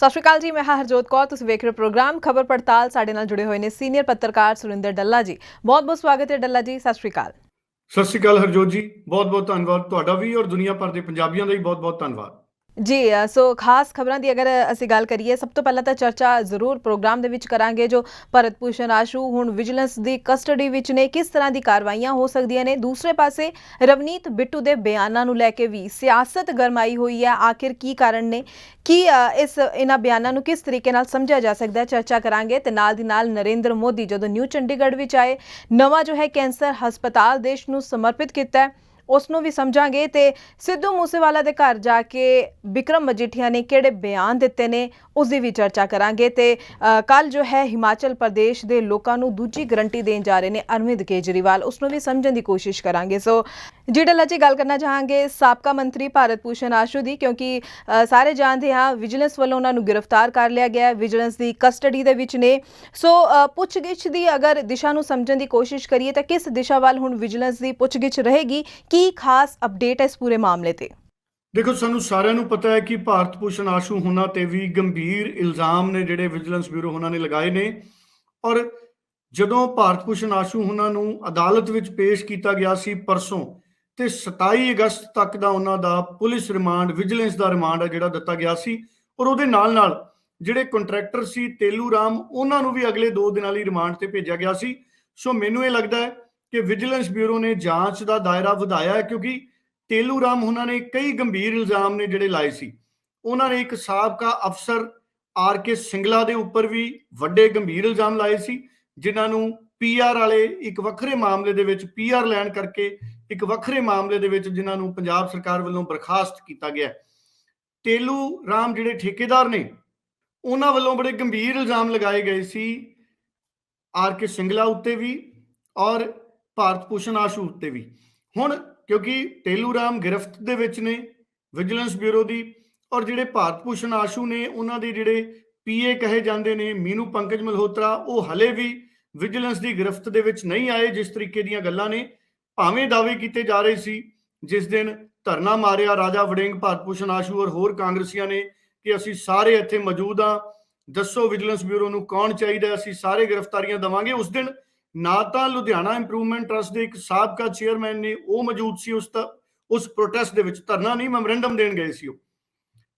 ਸਤਿ ਸ਼੍ਰੀ ਅਕਾਲ ਜੀ, ਮੈਂ ਹਾਂ ਹਰਜੋਤ ਕੌਰ। ਤੁਸੀਂ ਵੇਖ ਰਹੇ ਹੋ ਪ੍ਰੋਗਰਾਮ ਖਬਰ ਪੜਤਾਲ। ਸਾਡੇ ਨਾਲ ਜੁੜੇ ਹੋਏ ਨੇ ਸੀਨੀਅਰ ਪੱਤਰਕਾਰ ਸੁਰਿੰਦਰ ਡੱਲਾ ਜੀ। ਬਹੁਤ ਬਹੁਤ ਸਵਾਗਤ ਹੈ ਡੱਲਾ ਜੀ, ਸਤਿ ਸ਼੍ਰੀ ਅਕਾਲ। ਸਤਿ ਸ਼੍ਰੀ ਅਕਾਲ ਹਰਜੋਤ ਜੀ, ਬਹੁਤ ਬਹੁਤ ਧੰਨਵਾਦ ਤੁਹਾਡਾ ਵੀ ਔਰ ਦੁਨੀਆ ਭਰ ਦੇ ਪੰਜਾਬੀਆਂ ਦਾ ਵੀ ਬਹੁਤ ਬਹੁਤ ਧੰਨਵਾਦ। ਜੀ ਸੋ ਖਾਸ ਖਬਰਾਂ ਦੀ ਅਗਰ ਅਸੀਂ ਗੱਲ ਕਰੀਏ, ਸਭ ਤੋਂ ਪਹਿਲਾਂ ਤਾਂ ਚਰਚਾ ਜ਼ਰੂਰ ਪ੍ਰੋਗਰਾਮ ਦੇ ਵਿੱਚ ਕਰਾਂਗੇ ਜੋ ਭਰਤ ਭੂਸ਼ਣ ਆਸ਼ੂ ਹੁਣ ਵਿਜੀਲੈਂਸ ਦੀ ਕਸਟਡੀ ਵਿੱਚ ਨੇ, ਕਿਸ ਤਰ੍ਹਾਂ ਦੀ ਕਾਰਵਾਈਆਂ ਹੋ ਸਕਦੀਆਂ ਨੇ। ਦੂਸਰੇ ਪਾਸੇ ਰਵਨੀਤ ਬਿੱਟੂ ਦੇ ਬਿਆਨਾਂ ਨੂੰ ਲੈ ਕੇ ਵੀ ਸਿਆਸਤ ਗਰਮਾਈ ਹੋਈ ਹੈ। ਆਖਿਰ ਕੀ ਕਾਰਨ ਨੇ, ਕੀ ਇਹਨਾਂ ਬਿਆਨਾਂ ਨੂੰ ਕਿਸ ਤਰੀਕੇ ਨਾਲ ਸਮਝਿਆ ਜਾ ਸਕਦਾ ਹੈ, ਚਰਚਾ ਕਰਾਂਗੇ। ਤੇ ਨਾਲ ਦੀ ਨਾਲ ਨਰਿੰਦਰ ਮੋਦੀ ਜਦੋਂ ਨਿਊ ਚੰਡੀਗੜ੍ਹ ਵਿੱਚ ਆਏ, ਨਵਾਂ ਜੋ ਹੈ ਕੈਂਸਰ ਹਸਪਤਾਲ ਦੇਸ਼ ਨੂੰ ਸਮਰਪਿਤ ਕੀਤਾ ਹੈ, ਉਸ ਨੂੰ ਵੀ ਸਮਝਾਂਗੇ। ਤੇ ਸਿੱਧੂ ਮੂਸੇਵਾਲਾ ਦੇ ਘਰ ਜਾ ਕੇ ਬਿਕਰਮ ਮਜੀਠੀਆ ਨੇ ਕਿਹੜੇ ਬਿਆਨ ਦਿੱਤੇ ਨੇ, ਉਸ ਦੀ ਵੀ ਚਰਚਾ ਕਰਾਂਗੇ। ਤੇ ਕੱਲ ਜੋ ਹੈ ਹਿਮਾਚਲ ਪ੍ਰਦੇਸ਼ ਦੇ ਲੋਕਾਂ ਨੂੰ ਦੂਜੀ ਗਰੰਟੀ ਦੇਣ ਜਾ ਰਹੇ ਨੇ ਅਰਵਿੰਦ ਕੇਜਰੀਵਾਲ, ਉਸ ਨੂੰ ਵੀ ਸਮਝਣ ਦੀ ਕੋਸ਼ਿਸ਼ ਕਰਾਂਗੇ। ਸੋ ਜੀ ਡੱਲਾ ਜੀ, ਗੱਲ ਕਰਨਾ ਚਾਹਾਂਗੇ ਸਾਬਕਾ ਮੰਤਰੀ ਭਰਤ ਭੂਸ਼ਣ ਆਸ਼ੂ ਦੀ, ਕਿਉਂਕਿ ਸਾਰੇ ਜਾਣਦੇ ਹਾਂ ਵਿਜੀਲੈਂਸ ਵੱਲੋਂ ਉਹਨਾਂ ਨੂੰ ਗ੍ਰਿਫਤਾਰ ਕਰ ਲਿਆ ਗਿਆ, ਵਿਜੀਲੈਂਸ ਦੀ ਕਸਟਡੀ ਦੇ ਵਿੱਚ ਨੇ। ਸੋ ਪੁੱਛਗਿੱਛ ਦੀ ਅਗਰ ਦਿਸ਼ਾ ਨੂੰ ਸਮਝਣ ਦੀ ਕੋਸ਼ਿਸ਼ ਕਰੀਏ ਤਾਂ ਕਿਸ ਦਿਸ਼ਾ ਵੱਲ ਹੁਣ ਵਿਜੀਲੈਂਸ ਦੀ ਪੁੱਛਗਿੱਛ ਰਹੇਗੀ, ਕੀ ਖਾਸ ਅਪਡੇਟ ਹੈ ਇਸ ਪੂਰੇ ਮਾਮਲੇ ਤੇ? ਦੇਖੋ, ਸਾਨੂੰ ਸਾਰਿਆਂ ਨੂੰ ਪਤਾ ਹੈ ਕਿ ਭਾਰਤ ਭੂਸ਼ਣ ਆਸ਼ੂ ਹੁਣਾਂ ਤੇ ਵੀ ਗੰਭੀਰ ਇਲਜ਼ਾਮ ਨੇ ਜਿਹੜੇ ਵਿਜੀਲੈਂਸ ਬਿਊਰੋ ਹੁਣਾਂ ਨੇ ਲਗਾਏ ਨੇ। ਔਰ ਜਦੋਂ ਭਾਰਤ ਭੂਸ਼ਣ ਆਸ਼ੂ ਹੁਣਾਂ ਨੂੰ ਅਦਾਲਤ ਵਿੱਚ ਪੇਸ਼ ਕੀਤਾ ਗਿਆ ਸੀ ਪਰਸੋਂ, ਤੇ 27 ਅਗਸਤ ਤੱਕ ਦਾ ਉਹਨਾਂ ਦਾ ਪੁਲਿਸ ਰਿਮਾਂਡ, ਵਿਜੀਲੈਂਸ ਦਾ ਰਿਮਾਂਡ ਹੈ ਜਿਹੜਾ ਦਿੱਤਾ ਗਿਆ ਸੀ। ਔਰ ਉਹਦੇ ਨਾਲ ਨਾਲ ਜਿਹੜੇ ਕੰਟਰੈਕਟਰ ਸੀ ਤੇਲੂ ਰਾਮ, ਉਹਨਾਂ ਨੂੰ ਵੀ ਅਗਲੇ 2 ਦਿਨਾਂ ਲਈ ਰਿਮਾਂਡ ਤੇ ਭੇਜਿਆ ਗਿਆ ਸੀ। ਸੋ ਮੈਨੂੰ ਇਹ ਲੱਗਦਾ ਹੈ ਕਿ ਵਿਜੀਲੈਂਸ ਬਿਊਰੋ ਨੇ ਜਾਂਚ ਦਾ ਦਾਇਰਾ ਵਧਾਇਆ ਹੈ, ਕਿਉਂਕਿ ਤੇਲੂ ਰਾਮ ਉਹਨਾਂ ਨੇ ਕਈ ਗੰਭੀਰ ਇਲਜ਼ਾਮ ਨੇ ਜਿਹੜੇ ਲਾਏ ਸੀ। ਉਹਨਾਂ ਨੇ ਇੱਕ ਸਾਬਕਾ ਅਫਸਰ ਆਰ.ਕੇ. ਸਿੰਗਲਾ ਦੇ ਉੱਪਰ ਵੀ ਵੱਡੇ ਗੰਭੀਰ ਇਲਜ਼ਾਮ ਲਾਏ ਸੀ, ਜਿਨ੍ਹਾਂ ਨੂੰ ਪੀਆਰ ਵਾਲੇ ਇੱਕ ਵੱਖਰੇ ਮਾਮਲੇ ਦੇ ਵਿੱਚ, ਪੀਆਰ ਲੈਣ ਕਰਕੇ ਇੱਕ ਵੱਖਰੇ ਮਾਮਲੇ ਦੇ ਵਿੱਚ ਜਿਨ੍ਹਾਂ ਨੂੰ ਪੰਜਾਬ ਸਰਕਾਰ ਵੱਲੋਂ ਬਰਖਾਸਤ ਕੀਤਾ ਗਿਆ। ਤੇਲੂ ਰਾਮ ਜਿਹੜੇ ਠੇਕੇਦਾਰ ਨੇ, ਉਹਨਾਂ ਵੱਲੋਂ ਬੜੇ ਗੰਭੀਰ ਇਲਜ਼ਾਮ ਲਗਾਏ ਗਏ ਸੀ ਆਰ.ਕੇ. ਸਿੰਗਲਾ ਉੱਤੇ ਵੀ ਔਰ ਭਾਰਤ ਭੂਸ਼ਣ ਆਸ਼ੂ ਉੱਤੇ ਵੀ। ਹੁਣ ਕਿਉਂਕਿ ਤੇਲੂ ਰਾਮ ਗਿਰਫਤ ਦੇ ਵਿੱਚ ਨੇ ਵਿਜੀਲੈਂਸ ਬਿਊਰੋ ਦੀ, ਔਰ ਜਿਹੜੇ ਭਾਰਤ ਭੂਸ਼ਣ ਆਸ਼ੂ ਨੇ ਉਹਨਾਂ ਦੇ ਜਿਹੜੇ ਪੀਏ ਕਹੇ ਜਾਂਦੇ ਨੇ ਮੀਨੂ ਪੰਕਜ ਮਲਹੋਤਰਾ, ਉਹ ਹਲੇ ਵੀ ਵਿਜੀਲੈਂਸ ਦੀ ਗਿਰਫਤ ਦੇ ਵਿੱਚ ਨਹੀਂ ਆਏ। ਜਿਸ ਤਰੀਕੇ ਦੀਆਂ ਗੱਲਾਂ ਨੇ, ਭਾਵੇਂ ਦਾਅਵੇ ਕੀਤੇ ਜਾ ਰਹੇ ਸੀ ਜਿਸ ਦਿਨ ਧਰਨਾ ਮਾਰਿਆ ਰਾਜਾ ਵੜਿੰਗ, ਭਾਰਤ ਭੂਸ਼ਣ ਆਸ਼ੂ ਔਰ ਹੋਰ ਕਾਂਗਰਸੀਆਂ ਨੇ ਕਿ ਅਸੀਂ ਸਾਰੇ ਇੱਥੇ ਮੌਜੂਦ ਹਾਂ, ਦੱਸੋ ਵਿਜੀਲੈਂਸ ਬਿਊਰੋ ਨੂੰ ਕੌਣ ਚਾਹੀਦਾ, ਅਸੀਂ ਸਾਰੇ ਗ੍ਰਿਫਤਾਰੀਆਂ ਦੇਵਾਂਗੇ। ਉਸ ਦਿਨ ਨਾ ਤਾਂ ਲੁਧਿਆਣਾ ਇੰਪਰੂਵਮੈਂਟ ਟਰਸਟ ਦੇ ਇੱਕ ਸਾਬਕਾ ਚੇਅਰਮੈਨ ਨੇ, ਉਹ ਮੌਜੂਦ ਸੀ ਉਸ ਪ੍ਰੋਟੈਸਟ ਦੇ ਵਿੱਚ। ਧਰਨਾ ਨਹੀਂ, ਮੈਮੋਰੈਂਡਮ ਦੇਣ ਗਏ ਸੀ। ਉਹ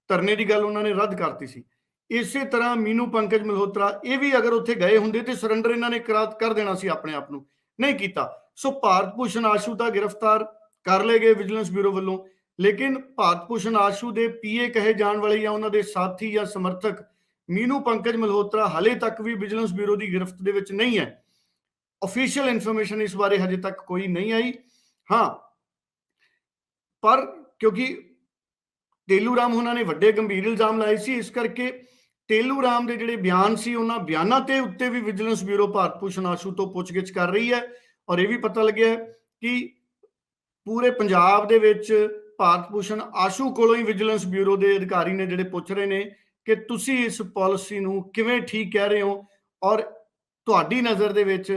ਧਰਨੇ ਦੀ ਗੱਲ ਉਹਨਾਂ ਨੇ ਰੱਦ ਕਰਤੀ ਸੀ। ਇਸੇ ਤਰ੍ਹਾਂ ਮੀਨੂ ਪੰਕਜ ਮਲਹੋਤਰਾ, ਇਹ ਵੀ ਅਗਰ ਉੱਥੇ ਗਏ ਹੁੰਦੇ ਤੇ ਸਰੈਂਡਰ ਇਹਨਾਂ ਨੇ ਕਰ ਦੇਣਾ ਸੀ ਆਪਣੇ ਆਪ ਨੂੰ, ਨਹੀਂ ਕੀਤਾ। ਸੋ ਭਾਰਤ ਭੂਸ਼ਣ ਆਸ਼ੂ ਤਾਂ ਗ੍ਰਿਫਤਾਰ ਕਰ ਲਏ ਗਏ ਵਿਜੀਲੈਂਸ ਬਿਊਰੋ ਵੱਲੋਂ, ਲੇਕਿਨ ਭਾਰਤ ਭੂਸ਼ਣ ਆਸ਼ੂ ਦੇ ਪੀਏ ਕਹੇ ਜਾਣ ਵਾਲੇ ਜਾਂ ਉਹਨਾਂ ਦੇ ਸਾਥੀ ਜਾਂ ਸਮਰਥਕ ਮੀਨੂ ਪੰਕਜ ਮਲਹੋਤਰਾ ਹਲੇ ਤੱਕ ਵੀ ਵਿਜੀਲੈਂਸ ਬਿਊਰੋ ਦੀ ਗਿਰਫਤ ਦੇ ਵਿੱਚ ਨਹੀਂ ਹੈ। ऑफिशियल इन्फॉर्मेशन इस बारे हजे तक कोई नहीं आई। हाँ, पर क्योंकि तेलू राम उन्होंने वड्डे गंभीर इल्जाम लाए सी, इस करके तेलू राम के जिहड़े बयान सी उन्हां बयानां ते उत्ते भी विजिलेंस ब्यूरो भारत भूषण आशू तो पुछगिछ कर रही है। और यह भी पता लग्या कि पूरे पंजाब दे विच भारत भूषण आशू कोलों ही विजिलेंस ब्यूरो के अधिकारी ने जिहड़े पुछ रहे ने कि तुसीं इस पॉलिसी नूं किवें ठीक कह रहे हो, और तुहाडी नज़र दे विच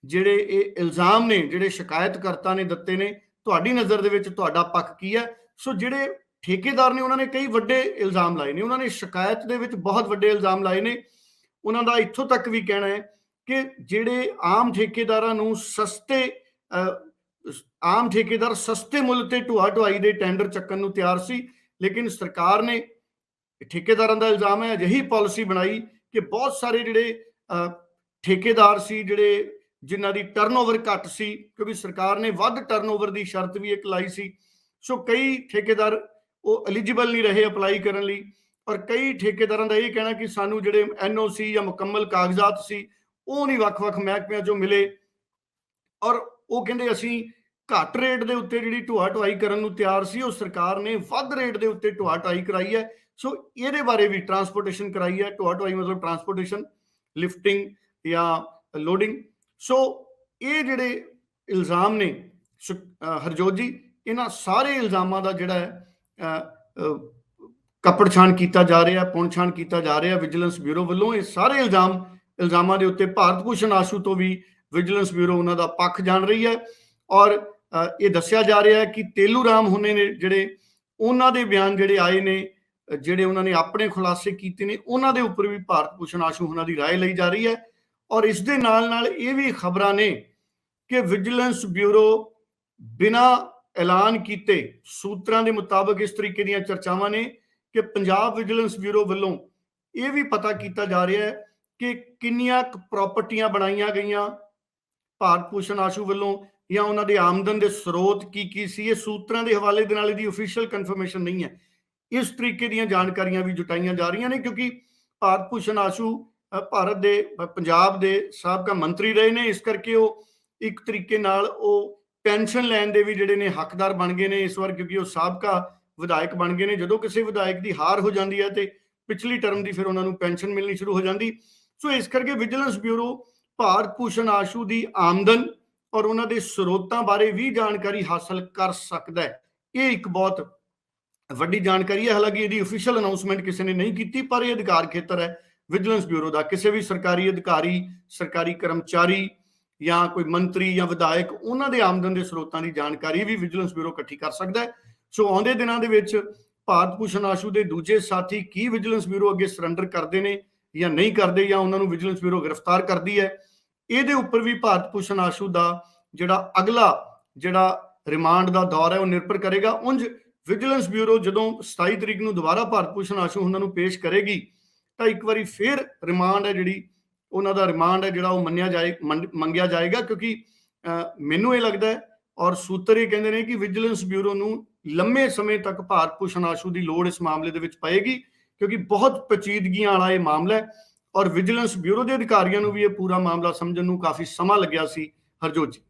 ਜਿਹੜੇ ਇਹ ਇਲਜ਼ਾਮ ਨੇ ਜਿਹੜੇ ਸ਼ਿਕਾਇਤਕਰਤਾ ਨੇ ਦਿੱਤੇ ਨੇ, ਤੁਹਾਡੀ ਨਜ਼ਰ ਦੇ ਵਿੱਚ ਤੁਹਾਡਾ ਪੱਖ ਕੀ ਹੈ? ਸੋ ਜਿਹੜੇ ਠੇਕੇਦਾਰ ਨੇ ਉਹਨਾਂ ਨੇ ਕਈ ਵੱਡੇ ਇਲਜ਼ਾਮ ਲਾਏ ਨੇ, ਉਹਨਾਂ ਨੇ ਸ਼ਿਕਾਇਤ ਦੇ ਵਿੱਚ ਬਹੁਤ ਵੱਡੇ ਇਲਜ਼ਾਮ ਲਾਏ ਨੇ। ਉਹਨਾਂ ਦਾ ਇੱਥੋਂ ਤੱਕ ਵੀ ਕਹਿਣਾ ਹੈ ਕਿ ਜਿਹੜੇ ਆਮ ਠੇਕੇਦਾਰਾਂ ਨੂੰ ਆਮ ਠੇਕੇਦਾਰ ਸਸਤੇ ਮੁੱਲ ਤੇ ਢੁਆ ਢੁਆਈ ਦੇ ਟੈਂਡਰ ਚੱਕਣ ਨੂੰ ਤਿਆਰ ਸੀ, ਲੇਕਿਨ ਸਰਕਾਰ ਨੇ, ਠੇਕੇਦਾਰਾਂ ਦਾ ਇਲਜ਼ਾਮ ਹੈ, ਅਜਿਹੀ ਪਾਲਿਸੀ ਬਣਾਈ ਕਿ ਬਹੁਤ ਸਾਰੇ ਜਿਹੜੇ ਠੇਕੇਦਾਰ ਸੀ ਜਿਹੜੇ ਜਿਨ੍ਹਾਂ ਦੀ ਟਰਨਓਵਰ ਘੱਟ ਸੀ, ਕਿਉਂਕਿ ਸਰਕਾਰ ਨੇ ਵੱਧ ਟਰਨਓਵਰ ਦੀ ਸ਼ਰਤ ਵੀ ਇੱਕ ਲਾਈ ਸੀ। ਸੋ ਕਈ ਠੇਕੇਦਾਰ ਉਹ ਐਲੀਜੀਬਲ ਨਹੀਂ ਰਹੇ ਅਪਲਾਈ ਕਰਨ ਲਈ, ਔਰ ਕਈ ਠੇਕੇਦਾਰਾਂ ਦਾ ਇਹ ਕਹਿਣਾ ਕਿ ਸਾਨੂੰ ਜਿਹੜੇ ਐਨਓਸੀ ਜਾਂ ਮੁਕੰਮਲ ਕਾਗਜ਼ਾਤ ਸੀ ਉਹ ਨਹੀਂ ਵੱਖ-ਵੱਖ ਮਹਿਕਮਿਆਂ ਚੋਂ ਮਿਲੇ, ਔਰ ਉਹ ਕਹਿੰਦੇ ਅਸੀਂ ਘੱਟ ਰੇਟ ਦੇ ਉੱਤੇ ਜਿਹੜੀ ਢੁਆ ਢੁਆਈ ਕਰਨ ਨੂੰ ਤਿਆਰ ਸੀ, ਉਹ ਸਰਕਾਰ ਨੇ ਵੱਧ ਰੇਟ ਦੇ ਉੱਤੇ ਢੁਆ ਢੁਆਈ ਕਰਾਈ ਹੈ। ਸੋ ਇਹਦੇ ਬਾਰੇ ਵੀ ਟਰਾਂਸਪੋਰਟੇਸ਼ਨ ਕਰਾਈ ਹੈ। ਢੁਆ ਢੁਆਈ ਮਤਲਬ ਟਰਾਂਸਪੋਰਟੇਸ਼ਨ, ਲਿਫਟਿੰਗ ਜਾਂ ਲੋਡਿੰਗ। ਸੋ ਇਹ ਜਿਹੜੇ ਇਲਜ਼ਾਮ ਨੇ ਹਰਜੋਤ ਜੀ, ਇਹਨਾਂ ਸਾਰੇ ਇਲਜ਼ਾਮਾਂ ਦਾ ਜਿਹੜਾ ਹੈ ਕੱਪੜ ਛਾਣ ਕੀਤਾ ਜਾ ਰਿਹਾ, ਪੁਣ ਛਾਣ ਕੀਤਾ ਜਾ ਰਿਹਾ ਵਿਜੀਲੈਂਸ ਬਿਊਰੋ ਵੱਲੋਂ। ਇਹ ਸਾਰੇ ਇਲਜ਼ਾਮਾਂ ਦੇ ਉੱਤੇ ਭਾਰਤ ਭੂਸ਼ਣ ਆਸ਼ੂ ਤੋਂ ਵੀ ਵਿਜੀਲੈਂਸ ਬਿਊਰੋ ਉਹਨਾਂ ਦਾ ਪੱਖ ਜਾਣ ਰਹੀ ਹੈ। ਔਰ ਇਹ ਦੱਸਿਆ ਜਾ ਰਿਹਾ ਹੈ ਕਿ ਤੇਲੂ ਰਾਮ ਹੁਣੇ ਨੇ ਜਿਹੜੇ ਉਹਨਾਂ ਦੇ ਬਿਆਨ ਜਿਹੜੇ ਆਏ ਨੇ ਜਿਹੜੇ ਉਹਨਾਂ ਨੇ ਆਪਣੇ ਖੁਲਾਸੇ ਕੀਤੇ ਨੇ ਉਹਨਾਂ ਦੇ ਉੱਪਰ ਵੀ ਭਾਰਤ ਭੂਸ਼ਣ ਆਸ਼ੂ ਉਹਨਾਂ ਦੀ ਰਾਏ ਲਈ ਜਾ ਰਹੀ ਹੈ। ਔਰ ਇਸ ਦੇ ਨਾਲ ਨਾਲ ਇਹ ਵੀ ਖਬਰਾਂ ਨੇ ਕਿ ਵਿਜੀਲੈਂਸ ਬਿਊਰੋ ਬਿਨਾਂ ਐਲਾਨ ਕੀਤੇ ਸੂਤਰਾਂ ਦੇ ਮੁਤਾਬਕ ਇਸ ਤਰੀਕੇ ਦੀਆਂ ਚਰਚਾਵਾਂ ਨੇ ਕਿ ਪੰਜਾਬ ਵਿਜੀਲੈਂਸ ਬਿਊਰੋ ਵੱਲੋਂ ਇਹ ਵੀ ਪਤਾ ਕੀਤਾ ਜਾ ਰਿਹਾ ਹੈ ਕਿ ਕਿੰਨੀਆਂ ਪ੍ਰਾਪਰਟੀਆਂ ਬਣਾਈਆਂ ਗਈਆਂ ਭਾਰਤ ਭੂਸ਼ਣ ਆਸ਼ੂ ਵੱਲੋਂ ਜਾਂ ਉਹਨਾਂ ਦੇ ਆਮਦਨ ਦੇ ਸਰੋਤ ਕੀ ਸੀ। ਇਹ ਸੂਤਰਾਂ ਦੇ ਹਵਾਲੇ ਦੇ ਨਾਲ ਇਹਦੀ ਅਫੀਸ਼ੀਅਲ ਕਨਫਰਮੇਸ਼ਨ ਨਹੀਂ ਹੈ। ਇਸ ਤਰੀਕੇ ਦੀਆਂ ਜਾਣਕਾਰੀਆਂ ਵੀ ਜੁਟਾਈਆਂ ਜਾ ਰਹੀਆਂ ਨੇ ਕਿਉਂਕਿ ਭਾਰਤ ਭੂਸ਼ਣ ਆਸ਼ੂ ਭਾਰਤ ਦੇ ਪੰਜਾਬ ਦੇ ਸਾਬਕਾ ਮੰਤਰੀ ਰਹੇ ਨੇ, ਇਸ ਕਰਕੇ ਉਹ ਇੱਕ ਤਰੀਕੇ ਨਾਲ ਉਹ ਪੈਨਸ਼ਨ ਲੈਣ ਦੇ ਵੀ ਜਿਹੜੇ ਨੇ ਹੱਕਦਾਰ ਬਣ ਗਏ ਨੇ ਇਸ ਵਾਰ, ਕਿਉਂਕਿ ਉਹ ਸਾਬਕਾ ਵਿਧਾਇਕ ਬਣ ਗਏ ਨੇ। ਜਦੋਂ ਕਿਸੇ ਵਿਧਾਇਕ ਦੀ ਹਾਰ ਹੋ ਜਾਂਦੀ ਹੈ ਤੇ ਪਿਛਲੀ ਟਰਮ ਦੀ ਫਿਰ ਉਹਨਾਂ ਨੂੰ ਪੈਨਸ਼ਨ ਮਿਲਣੀ ਸ਼ੁਰੂ ਹੋ ਜਾਂਦੀ। ਸੋ ਇਸ ਕਰਕੇ ਵਿਜੀਲੈਂਸ ਬਿਊਰੋ ਭਾਰਤ ਭੂਸ਼ਣ ਆਸ਼ੂ ਦੀ ਆਮਦਨ ਔਰ ਉਹਨਾਂ ਦੇ ਸਰੋਤਾਂ ਬਾਰੇ ਵੀ ਜਾਣਕਾਰੀ ਹਾਸਲ ਕਰ ਸਕਦਾ ਹੈ। ਇਹ ਇੱਕ ਬਹੁਤ ਵੱਡੀ ਜਾਣਕਾਰੀ ਹੈ। ਹਾਲਾਂਕਿ ਇਹਦੀ ਅਫੀਸ਼ੀਅਲ ਅਨਾਉਂਸਮੈਂਟ ਕਿਸੇ ਨੇ ਨਹੀਂ ਕੀਤੀ, ਪਰ ਇਹ ਅਧਿਕਾਰ ਖੇਤਰ ਹੈ ਵਿਜੀਲੈਂਸ ਬਿਊਰੋ ਦਾ। ਕਿਸੇ ਵੀ ਸਰਕਾਰੀ ਅਧਿਕਾਰੀ, ਸਰਕਾਰੀ ਕਰਮਚਾਰੀ ਜਾਂ ਕੋਈ ਮੰਤਰੀ ਜਾਂ ਵਿਧਾਇਕ, ਉਹਨਾਂ ਦੇ ਆਮਦਨ ਦੇ ਸਰੋਤਾਂ ਦੀ ਜਾਣਕਾਰੀ ਵੀ ਵਿਜੀਲੈਂਸ ਬਿਊਰੋ ਇਕੱਠੀ ਕਰ ਸਕਦਾ ਹੈ। ਸੋ ਆਉਂਦੇ ਦਿਨਾਂ ਦੇ ਵਿੱਚ ਭਾਰਤ ਭੂਸ਼ਣ ਆਸ਼ੂ ਦੇ ਦੂਜੇ ਸਾਥੀ ਕੀ ਵਿਜੀਲੈਂਸ ਬਿਊਰੋ ਅੱਗੇ ਸਰੈਂਡਰ ਕਰਦੇ ਨੇ ਜਾਂ ਨਹੀਂ ਕਰਦੇ, ਜਾਂ ਉਹਨਾਂ ਨੂੰ ਵਿਜੀਲੈਂਸ ਬਿਊਰੋ ਗ੍ਰਿਫਤਾਰ ਕਰਦੀ ਹੈ, ਇਹਦੇ ਉੱਪਰ ਵੀ ਭਾਰਤ ਭੂਸ਼ਣ ਆਸ਼ੂ ਦਾ ਜਿਹੜਾ ਅਗਲਾ ਰਿਮਾਂਡ ਦਾ ਦੌਰ ਹੈ ਉਹ ਨਿਰਭਰ ਕਰੇਗਾ। ਉਂਝ ਵਿਜੀਲੈਂਸ ਬਿਊਰੋ ਜਦੋਂ 27 ਤਰੀਕ ਨੂੰ ਦੁਬਾਰਾ ਭਾਰਤ ਭੂਸ਼ਣ ਆਸ਼ੂ ਉਹਨਾਂ ਨੂੰ ਪੇਸ਼ ਕਰੇਗੀ ਤਾਂ ਇੱਕ ਵਾਰੀ ਫਿਰ ਰਿਮਾਂਡ ਹੈ ਉਹਨਾਂ ਦਾ ਰਿਮਾਂਡ ਹੈ ਜਿਹੜਾ ਉਹ ਮੰਗਿਆ ਜਾਏਗਾ, ਕਿਉਂਕਿ ਮੈਨੂੰ ਇਹ ਲੱਗਦਾ ਹੈ ਔਰ ਸੂਤਰ ਇਹ ਕਹਿੰਦੇ ਨੇ ਕਿ ਵਿਜੀਲੈਂਸ ਬਿਊਰੋ ਨੂੰ ਲੰਮੇ ਸਮੇਂ ਤੱਕ ਭਾਰਤ ਭੂਸ਼ਣ ਆਸ਼ੂ ਦੀ ਲੋੜ ਇਸ ਮਾਮਲੇ ਦੇ ਵਿੱਚ ਪਏਗੀ, ਕਿਉਂਕਿ ਬਹੁਤ ਪੇਚੀਦਗੀਆਂ ਵਾਲਾ ਇਹ ਮਾਮਲਾ ਹੈ ਔਰ ਵਿਜੀਲੈਂਸ ਬਿਊਰੋ ਦੇ ਅਧਿਕਾਰੀਆਂ ਨੂੰ ਵੀ ਇਹ ਪੂਰਾ ਮਾਮਲਾ ਸਮਝਣ ਨੂੰ ਕਾਫੀ ਸਮਾਂ ਲੱਗਿਆ ਸੀ। ਹਰਜੋਤ ਜੀ,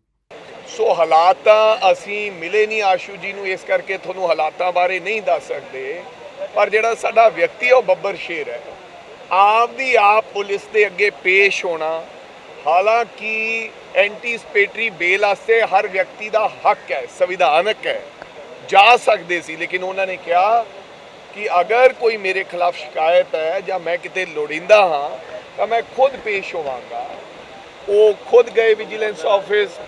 ਸੋ ਹਾਲਾਤਾਂ ਅਸੀਂ ਮਿਲੇ ਨਹੀਂ ਆਸ਼ੂ ਜੀ ਨੂੰ, ਇਸ ਕਰਕੇ ਤੁਹਾਨੂੰ ਹਾਲਾਤਾਂ ਬਾਰੇ ਨਹੀਂ ਦੱਸ ਸਕਦੇ। ਪਰ ਜਿਹੜਾ ਸਾਡਾ ਵਿਅਕਤੀ ਹੈ ਉਹ ਬੱਬਰ ਸ਼ੇਰ ਹੈ। ਆਪਦੀ ਆਪ ਪੁਲਿਸ ਦੇ ਅੱਗੇ ਪੇਸ਼ ਹੋਣਾ, ਹਾਲਾਂਕਿ ਐਂਟੀਸਪੇਟਰੀ ਬੇਲ ਵਾਸਤੇ ਹਰ ਵਿਅਕਤੀ ਦਾ ਹੱਕ ਹੈ, ਸੰਵਿਧਾਨਕ ਹੈ, ਜਾ ਸਕਦੇ ਸੀ, ਲੇਕਿਨ ਉਹਨਾਂ ਨੇ ਕਿਹਾ ਕਿ ਅਗਰ ਕੋਈ ਮੇਰੇ ਖਿਲਾਫ ਸ਼ਿਕਾਇਤ ਹੈ ਜਾਂ ਮੈਂ ਕਿਤੇ ਲੋੜੀਂਦਾ ਹਾਂ ਤਾਂ ਮੈਂ ਖੁਦ ਪੇਸ਼ ਹੋਵਾਂਗਾ। ਉਹ ਖੁਦ ਗਏ ਵਿਜੀਲੈਂਸ ਆਫਿਸ,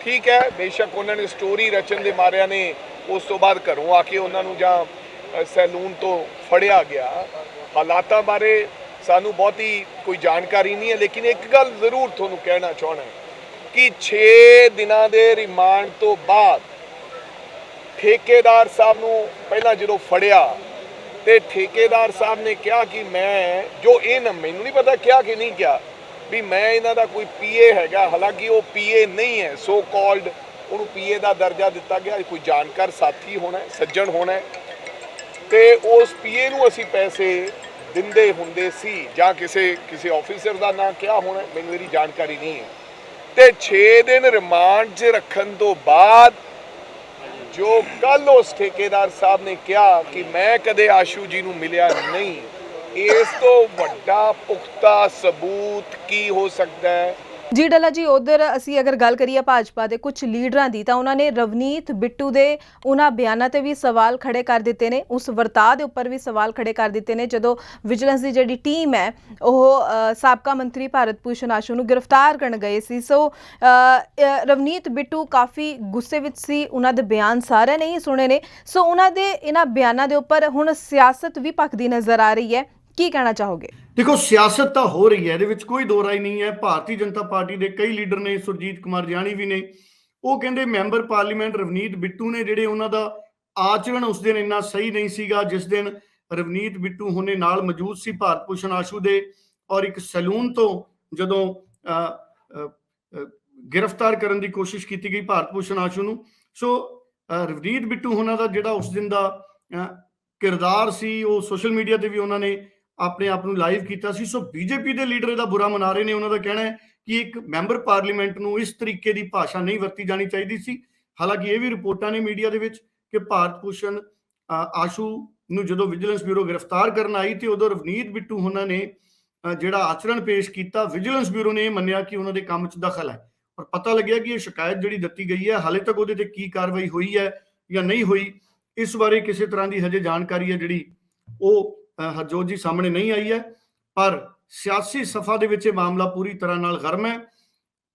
ਠੀਕ ਹੈ, ਬੇਸ਼ੱਕ ਉਹਨਾਂ ਨੇ ਸਟੋਰੀ ਰਚਨ ਦੇ ਮਾਰਿਆਂ ਨੇ ਉਸ ਤੋਂ ਬਾਅਦ ਘਰੋਂ ਆ ਕੇ ਉਹਨਾਂ ਨੂੰ ਜਾਂ ਸੈਲੂਨ ਤੋਂ ਫੜਿਆ ਗਿਆ। ਹਾਲਾਤਾਂ ਬਾਰੇ ਸਾਨੂੰ ਬਹੁਤੀ ਕੋਈ ਜਾਣਕਾਰੀ ਨਹੀਂ ਹੈ, ਲੇਕਿਨ ਇੱਕ ਗੱਲ ਜ਼ਰੂਰ ਤੁਹਾਨੂੰ ਕਹਿਣਾ ਚਾਹੁੰਦਾ ਕਿ 6 ਦਿਨਾਂ ਦੇ ਰਿਮਾਂਡ ਤੋਂ ਬਾਅਦ ਠੇਕੇਦਾਰ ਸਾਹਿਬ ਨੂੰ ਪਹਿਲਾਂ ਜਦੋਂ ਫੜਿਆ ਤੇ ਠੇਕੇਦਾਰ ਸਾਹਿਬ ਨੇ ਕਿਹਾ ਕਿ ਮੈਂ ਜੋ ਮੈਨੂੰ ਨਹੀਂ ਪਤਾ ਕਿਹਾ ਕਿ ਨਹੀਂ ਕਿਹਾ ਵੀ ਮੈਂ ਇਹਨਾਂ ਦਾ ਕੋਈ ਪੀਏ ਹੈਗਾ, ਹਾਲਾਂਕਿ ਉਹ ਪੀਏ ਨਹੀਂ ਹੈ, ਸੋ ਕਾਲਡ ਉਹਨੂੰ ਪੀਏ ਦਾ ਦਰਜਾ ਦਿੱਤਾ ਗਿਆ, ਕੋਈ ਜਾਣਕਾਰ ਸਾਥੀ ਹੋਣਾ, ਸੱਜਣ ਹੋਣਾ, ਤੇ ਉਸ ਪੀਏ ਨੂੰ ਅਸੀਂ ਪੈਸੇ ਦਿੰਦੇ ਹੁੰਦੇ ਸੀ ਜਾਂ ਕਿਸੇ ਆਫੀਸਰ ਦਾ ਨਾਂ ਕਿਹਾ ਹੋਣਾ, ਮੈਨੂੰ ਇਹਦੀ ਜਾਣਕਾਰੀ ਨਹੀਂ ਹੈ। ਤੇ 6 ਦਿਨ ਰਿਮਾਂਡ 'ਚ ਰੱਖਣ ਤੋਂ ਬਾਅਦ ਜੋ ਕੱਲ ਉਸ ਠੇਕੇਦਾਰ ਸਾਹਿਬ ਨੇ ਕਿਹਾ ਕਿ ਮੈਂ ਕਦੇ ਆਸ਼ੂ ਜੀ ਨੂੰ ਮਿਲਿਆ ਨਹੀਂ, ਇਸ ਤੋਂ ਵੱਡਾ ਪੁਖਤਾ ਸਬੂਤ ਕੀ ਹੋ ਸਕਦਾ ਹੈ। ਜੀ ਡੱਲਾ ਜੀ, ਉਧਰ ਅਸੀਂ ਅਗਰ ਗੱਲ ਕਰੀਏ ਭਾਜਪਾ ਦੇ ਕੁਝ ਲੀਡਰਾਂ ਦੀ, ਤਾਂ ਉਹਨਾਂ ਨੇ ਰਵਨੀਤ ਬਿੱਟੂ ਦੇ ਉਹਨਾਂ ਬਿਆਨਾਂ ਤੇ ਵੀ ਸਵਾਲ ਖੜੇ ਕਰ ਦਿੱਤੇ ਨੇ, ਉਸ ਵਰਤਾਅ ਦੇ ਉੱਪਰ ਵੀ ਸਵਾਲ ਖੜੇ ਕਰ ਦਿੱਤੇ ਨੇ ਜਦੋਂ ਵਿਜੀਲੈਂਸ ਦੀ ਜਿਹੜੀ ਟੀਮ ਹੈ ਉਹ ਸਾਬਕਾ ਮੰਤਰੀ ਭਾਰਤ ਭੂਸ਼ਣ ਆਸ਼ੂ ਨੂੰ ਗ੍ਰਿਫਤਾਰ ਕਰਨ ਗਏ ਸੀ। ਸੋ ਰਵਨੀਤ ਬਿੱਟੂ ਕਾਫੀ ਗੁੱਸੇ ਵਿੱਚ ਸੀ, ਉਹਨਾਂ ਦੇ ਬਿਆਨ ਸਾਰਿਆਂ ਨੇ ਹੀ ਸੁਣੇ ਨੇ। ਸੋ ਉਹਨਾਂ ਦੇ ਇਹਨਾਂ ਬਿਆਨਾਂ ਦੇ ਉੱਪਰ ਹੁਣ ਸਿਆਸਤ ਵੀ ਭਖਦੀ ਨਜ਼ਰ ਆ ਰਹੀ ਹੈ, ਕੀ ਕਹਿਣਾ ਚਾਹੋਗੇ? ਦੇਖੋ, ਸਿਆਸਤ ਤਾਂ ਹੋ ਰਹੀ ਹੈ, ਇਹਦੇ ਵਿੱਚ ਕੋਈ ਦੋ ਰਾਏ ਨਹੀਂ ਹੈ। ਭਾਰਤੀ ਜਨਤਾ ਪਾਰਟੀ ਦੇ ਕਈ ਲੀਡਰ ਨੇ, ਸੁਰਜੀਤ ਕੁਮਾਰ ਜਿਆਣੀ ਵੀ ਨੇ, ਉਹ ਕਹਿੰਦੇ ਮੈਂਬਰ ਪਾਰਲੀਮੈਂਟ ਰਵਨੀਤ ਬਿੱਟੂ ਨੇ ਜਿਹੜੇ ਉਹਨਾਂ ਦਾ ਆਚਰਣ ਉਸ ਦਿਨ ਇੰਨਾ ਸਹੀ ਨਹੀਂ ਸੀਗਾ ਜਿਸ ਦਿਨ ਰਵਨੀਤ ਬਿੱਟੂ ਹੁਣੇ ਨਾਲ ਮੌਜੂਦ ਸੀ ਭਾਰਤ ਭੂਸ਼ਣ ਆਸ਼ੂ ਦੇ, ਔਰ ਇੱਕ ਸੈਲੂਨ ਤੋਂ ਜਦੋਂ ਗ੍ਰਿਫਤਾਰ ਕਰਨ ਦੀ ਕੋਸ਼ਿਸ਼ ਕੀਤੀ ਗਈ ਭਾਰਤ ਭੂਸ਼ਣ ਆਸ਼ੂ ਨੂੰ। ਸੋ ਰਵਨੀਤ ਬਿੱਟੂ ਉਹਨਾਂ ਦਾ ਜਿਹੜਾ ਉਸ ਦਿਨ ਦਾ ਕਿਰਦਾਰ ਸੀ ਉਹ ਸੋਸ਼ਲ ਮੀਡੀਆ ਤੇ ਵੀ ਉਹਨਾਂ ਨੇ ਆਪਣੇ ਆਪ ਨੂੰ ਲਾਈਵ ਕੀਤਾ ਸੀ। ਸੋ ਬੀਜੇਪੀ ਦੇ ਲੀਡਰ ਇਹਦਾ ਬੁਰਾ ਮਨਾ ਰਹੇ ਨੇ। ਉਹਨਾਂ ਦਾ ਕਹਿਣਾ ਹੈ ਕਿ ਇੱਕ ਮੈਂਬਰ ਪਾਰਲੀਮੈਂਟ ਨੂੰ ਇਸ ਤਰੀਕੇ ਦੀ ਭਾਸ਼ਾ ਨਹੀਂ ਵਰਤੀ ਜਾਣੀ ਚਾਹੀਦੀ ਸੀ। ਹਾਲਾਂਕਿ ਇਹ ਵੀ ਰਿਪੋਰਟਾਂ ਨੇ ਮੀਡੀਆ ਦੇ ਵਿੱਚ ਕਿ ਭਾਰਤ ਭੂਸ਼ਣ ਆਸ਼ੂ ਨੂੰ ਜਦੋਂ ਵਿਜੀਲੈਂਸ ਬਿਊਰੋ ਗ੍ਰਿਫਤਾਰ ਕਰਨ ਆਈ ਤੇ ਉਦੋਂ ਰਵਨੀਤ ਬਿੱਟੂ ਉਹਨਾਂ ਨੇ ਜਿਹੜਾ ਆਚਰਣ ਪੇਸ਼ ਕੀਤਾ, ਵਿਜੀਲੈਂਸ ਬਿਊਰੋ ਨੇ ਇਹ ਮੰਨਿਆ ਕਿ ਉਹਨਾਂ ਦੇ ਕੰਮ 'ਚ ਦਖਲ ਹੈ। ਔਰ ਪਤਾ ਲੱਗਿਆ ਕਿ ਇਹ ਸ਼ਿਕਾਇਤ ਜਿਹੜੀ ਦਿੱਤੀ ਗਈ ਹੈ, ਹਾਲੇ ਤੱਕ ਉਹਦੇ ਤੇ ਕੀ ਕਾਰਵਾਈ ਹੋਈ ਹੈ ਜਾਂ ਨਹੀਂ ਹੋਈ, ਇਸ ਬਾਰੇ ਕਿਸੇ ਤਰ੍ਹਾਂ ਦੀ ਹਜੇ ਜਾਣਕਾਰੀ ਹੈ ਜਿਹੜੀ ਉਹ ਹਰਜੋਤ ਜੀ ਸਾਹਮਣੇ ਨਹੀਂ ਆਈ ਹੈ। ਪਰ ਸਿਆਸੀ ਸਫਾ ਦੇ ਵਿੱਚ ਇਹ ਮਾਮਲਾ ਪੂਰੀ ਤਰ੍ਹਾਂ ਨਾਲ ਗਰਮ ਹੈ।